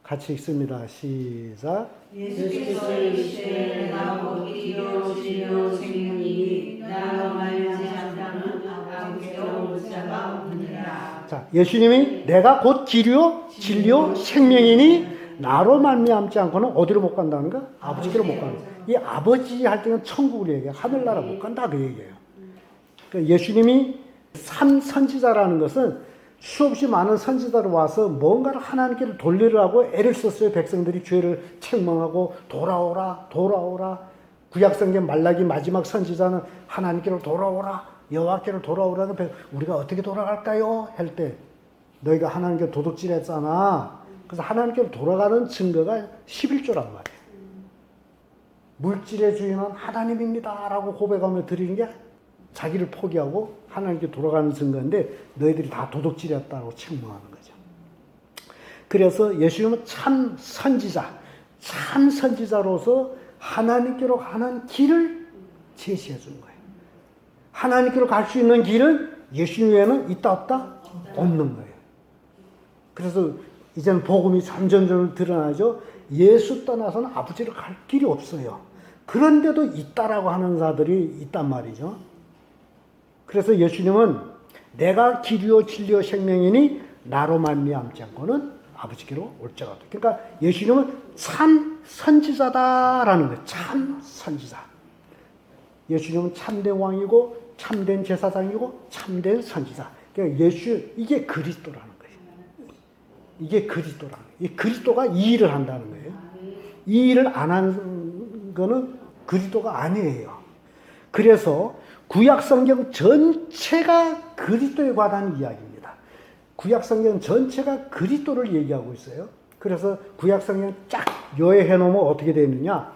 같이 읽습니다. 시작. 예수께서 이르시되 내가 곧 길이요 진리요 생명이니 나로 말미암지 않고는 아버지께로 올 자가 없느니라. 자, 예수님이 내가 곧 길이요 진리요 생명이니 나로 말미암지 않고는 어디로 못 간다는 거? 아버지께로 못 가는 거. 이 아버지 할 때는 천국을 얘기해요. 하늘나라 못 간다 그 얘기예요. 그러니까 예수님이 선지자라는 것은 수없이 많은 선지자로 와서 뭔가를 하나님께 돌리려고 애를 썼어요. 백성들이 죄를 책망하고 돌아오라 돌아오라. 구약성경 말라기 마지막 선지자는 하나님께로 돌아오라 여호와께로 돌아오라는 우리가 어떻게 돌아갈까요? 할 때 너희가 하나님께 도둑질했잖아. 그래서 하나님께로 돌아가는 증거가 11조란 말이에요. 물질의 주인은 하나님입니다 라고 고백하며 드리는 게 자기를 포기하고 하나님께 돌아가는 증거인데 너희들이 다 도둑질했다고 책망하는 거죠. 그래서 예수님은 참 선지자로서 하나님께로 가는 길을 제시해 준 거예요. 하나님께로 갈 수 있는 길은 예수님 외에는 있다 없다? 없는 거예요. 그래서 이제는 복음이 점점 드러나죠. 예수 떠나서는 아버지로 갈 길이 없어요. 그런데도 있다라고 하는 자들이 있단 말이죠. 그래서 예수님은 내가 길이요 진리요 생명이니 나로 말미암지 않고는 아버지께로 올 자가 없다. 그러니까 예수님은 참 선지자다라는 거예요. 참 선지자. 예수님은 참된 왕이고 참된 제사장이고 참된 선지자. 그러니까 예수, 이게 그리스도라는 거예요. 이게 그리스도라는 거예요. 이 그리스도가 이 일을 한다는 거예요. 이 일을 안 하는 거는 그리스도가 아니에요. 그래서 구약성경 전체가 그리스도에 관한 이야기입니다. 구약성경 전체가 그리스도를 얘기하고 있어요. 그래서 구약성경 쫙 요약해 놓으면 어떻게 되느냐?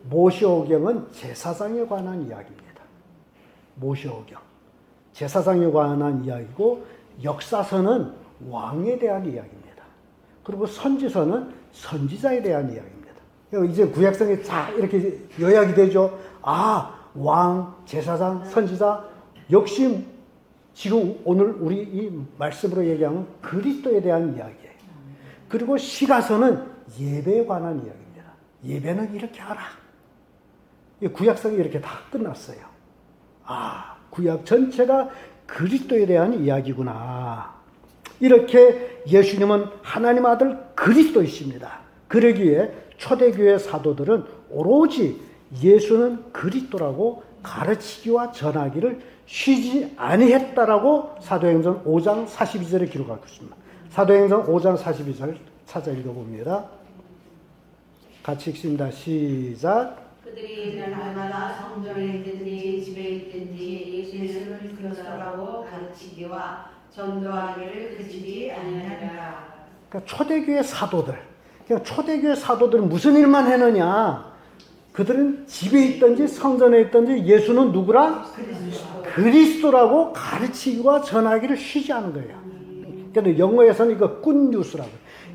모세오경은 제사장에 관한 이야기입니다. 모세오경. 제사장에 관한 이야기고, 역사서는 왕에 대한 이야기입니다. 그리고 선지서는 선지자에 대한 이야기입니다. 이제 구약성에 쫙 이렇게 요약이 되죠. 왕, 제사장, 선지자. 역시 지금 오늘 우리 이 말씀으로 얘기하면 그리스도에 대한 이야기예요. 그리고 시가서는 예배에 관한 이야기입니다. 예배는 이렇게 하라. 구약성이 이렇게 다 끝났어요. 구약 전체가 그리스도에 대한 이야기구나. 이렇게 예수님은 하나님 아들 그리스도이십니다. 그러기에 초대교회 사도들은 오로지 예수는 그리스도라고 가르치기와 전하기를 쉬지 아니했다라고 사도행전 5장 42절에 기록하고 있습니다. 사도행전 5장 42절 찾아 읽어봅니다. 같이 읽습니다. 시작. 그들이 날마다 성전에 있든지 집에 있든지 예수를 그리스도라고 가르치기와 전도하기를 그치지 아니하니라. 그러니까 초대교회 사도들. 그러니까 초대교회 사도들은 무슨 일만 했느냐? 그들은 집에 있든지 성전에 있든지 예수는 누구라? 그리스도라고 가르치기와 전하기를 쉬지 않은 거예요. 그러니까 영어에서는 이거 굿뉴스라고.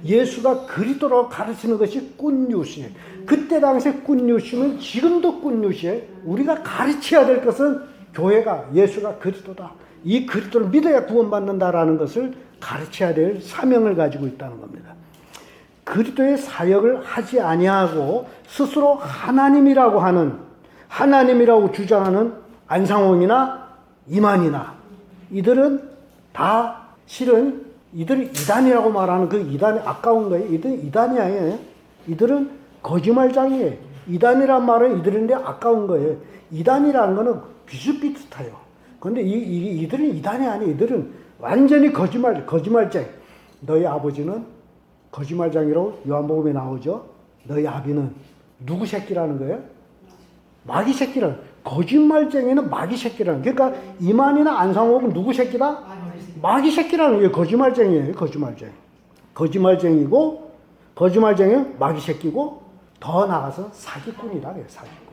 예수가 그리스도라고 가르치는 것이 굿뉴스예요. 그때 당시에 굿뉴스는 지금도 굿뉴스예요. 우리가 가르쳐야 될 것은 교회가 예수가 그리스도다. 이 그리스도를 믿어야 구원받는다라는 것을 가르쳐야 될 사명을 가지고 있다는 겁니다. 그리스도의 사역을 하지 아니하고 스스로 하나님이라고 주장하는 안상홍이나 이만희나 이들은 다 실은 이들이 이단이라고 말하는 그 이단이 아까운 거예요. 이들은 이단이 아니에요. 이들은 거짓말장이에요. 이단이란 말은 이들인데 아까운 거예요. 이단이라는 거는 비슷비슷해요. 그런데 이들은 이단이 아니에요. 이들은 완전히 거짓말쟁이. 너희 아버지는 거짓말장이라고 요한복음에 나오죠. 너희 아비는 누구 새끼라는 거예요? 마귀 새끼라는. 거짓말쟁이는 마귀 새끼라는. 그러니까 이만희나 안상옥은 누구 새끼다? 마귀 새끼라는 게 거짓말쟁이에요. 거짓말쟁이고 거짓말쟁이는 마귀 새끼고 더 나가서 사기꾼이라 그래요. 사기꾼.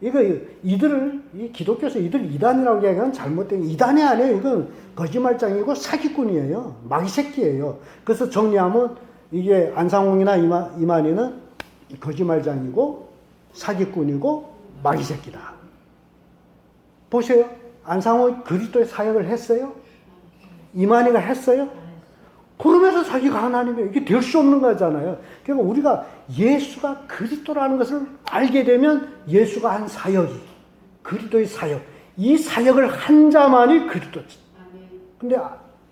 이 기독교에서 이들 이단이라고 얘기하면 잘못된 이단이 아니에요. 이건 거짓말쟁이고 사기꾼이에요. 마귀 새끼예요. 그래서 정리하면 이게 안상홍이나 이만희는 거짓말쟁이고 사기꾼이고 마귀 새끼다. 보세요. 안상홍이 그리스도의 사역을 했어요? 이만희가 했어요? 그러면서 자기가 하나님이에요. 이게 될 수 없는 거잖아요. 그러니까 우리가 예수가 그리스도라는 것을 알게 되면 예수가 한 사역이 그리스도의 사역, 이 사역을 한 자만이 그리스도지. 근데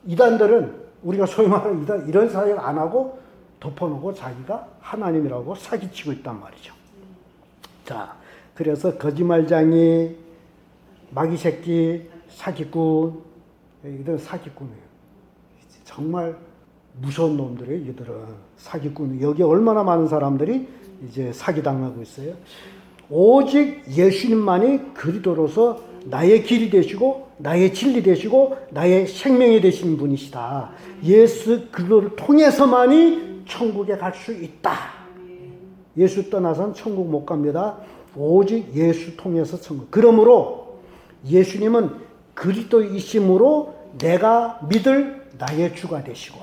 이단들은 우리가 소위 말하는 이단 이런 사역 안 하고 덮어놓고 자기가 하나님이라고 사기치고 있단 말이죠. 자, 그래서 거짓말쟁이, 마귀 새끼, 사기꾼, 이들은 사기꾼이에요. 정말 무서운 놈들이에요. 이들은 사기꾼. 여기 얼마나 많은 사람들이 이제 사기당하고 있어요. 오직 예수님만이 그리스도로서 나의 길이 되시고 나의 진리 되시고 나의 생명이 되신 분이시다. 예수 그리스도를 통해서만이 천국에 갈 수 있다. 예수 떠나서는 천국 못 갑니다. 오직 예수 통해서 천국. 그러므로 예수님은 그리스도이심으로 내가 믿을 나의 주가 되시고,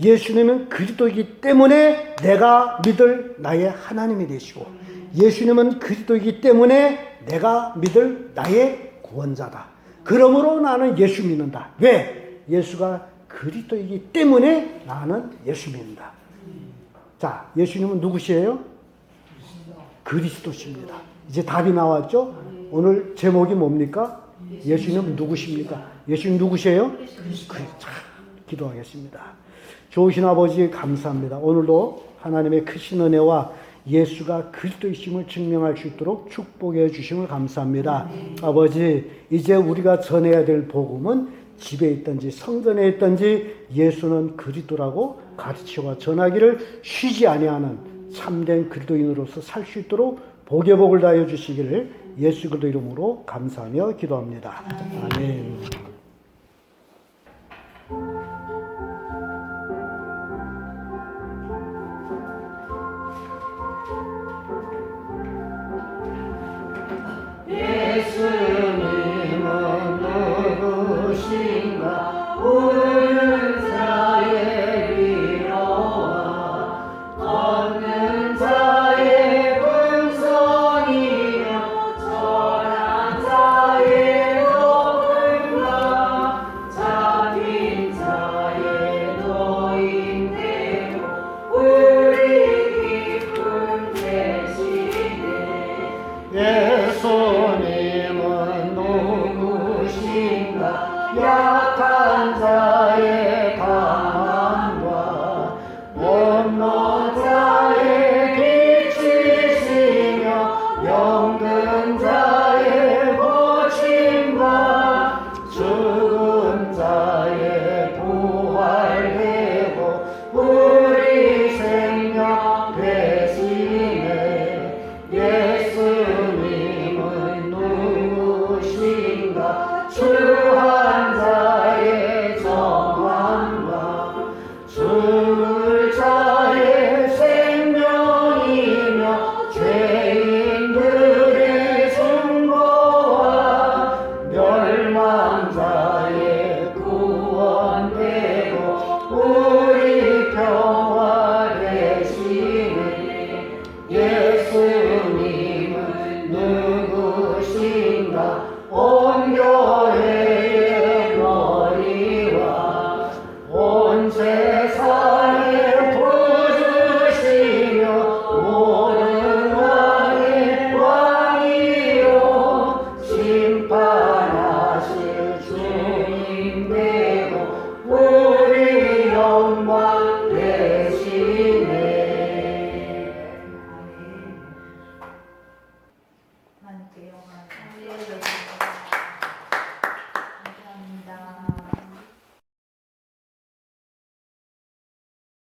예수님은 그리스도이기 때문에 내가 믿을 나의 하나님이 되시고, 예수님은 그리스도이기 때문에 내가 믿을 나의 구원자다. 그러므로 나는 예수 믿는다. 왜? 예수가 그리스도이기 때문에 나는 예수 믿는다. 자, 예수님은 누구시에요? 그리스도십니다. 이제 답이 나왔죠? 오늘 제목이 뭡니까? 예수님은 누구십니까? 예수님 누구시에요? 기도하겠습니다. 좋으신 아버지 감사합니다. 오늘도 하나님의 크신 은혜와 예수가 그리스도이심을 증명할 수 있도록 축복해 주심을 감사합니다. 아버지, 이제 우리가 전해야 될 복음은 집에 있든지 성전에 있든지 예수는 그리스도라고 가르치고 전하기를 쉬지 아니하는 참된 그리스도인으로서 살 수 있도록 복의 복을 다하여 주시기를 예수 그리스도 이름으로 감사하며 기도합니다. 아멘. 예수님은 누구신가 우는 자의 위로와 얻는 자의 분성이며 전한 자의 높음과 잡힌 자의 노임되고 우리 기쁨 되시네. 예수님은 누구신가 약한 자의 강함과 못난 자의 빛이시며 병든 자의 고침과 죽은 자의 부활되고 우리 생명 되시네. 예수님은 누구신가 주한 자의 정함과 죽을 자의 생명이며 죄인들의 중보와 멸망자의 구원되고 우리 평화 되시네. 예수님은 누구신가 온 교회의 머리와 온 세상의 부주시며 모든 왕의 왕이요 심판하실 주님 되고 우리 영광 되시네. 하나님께 영광.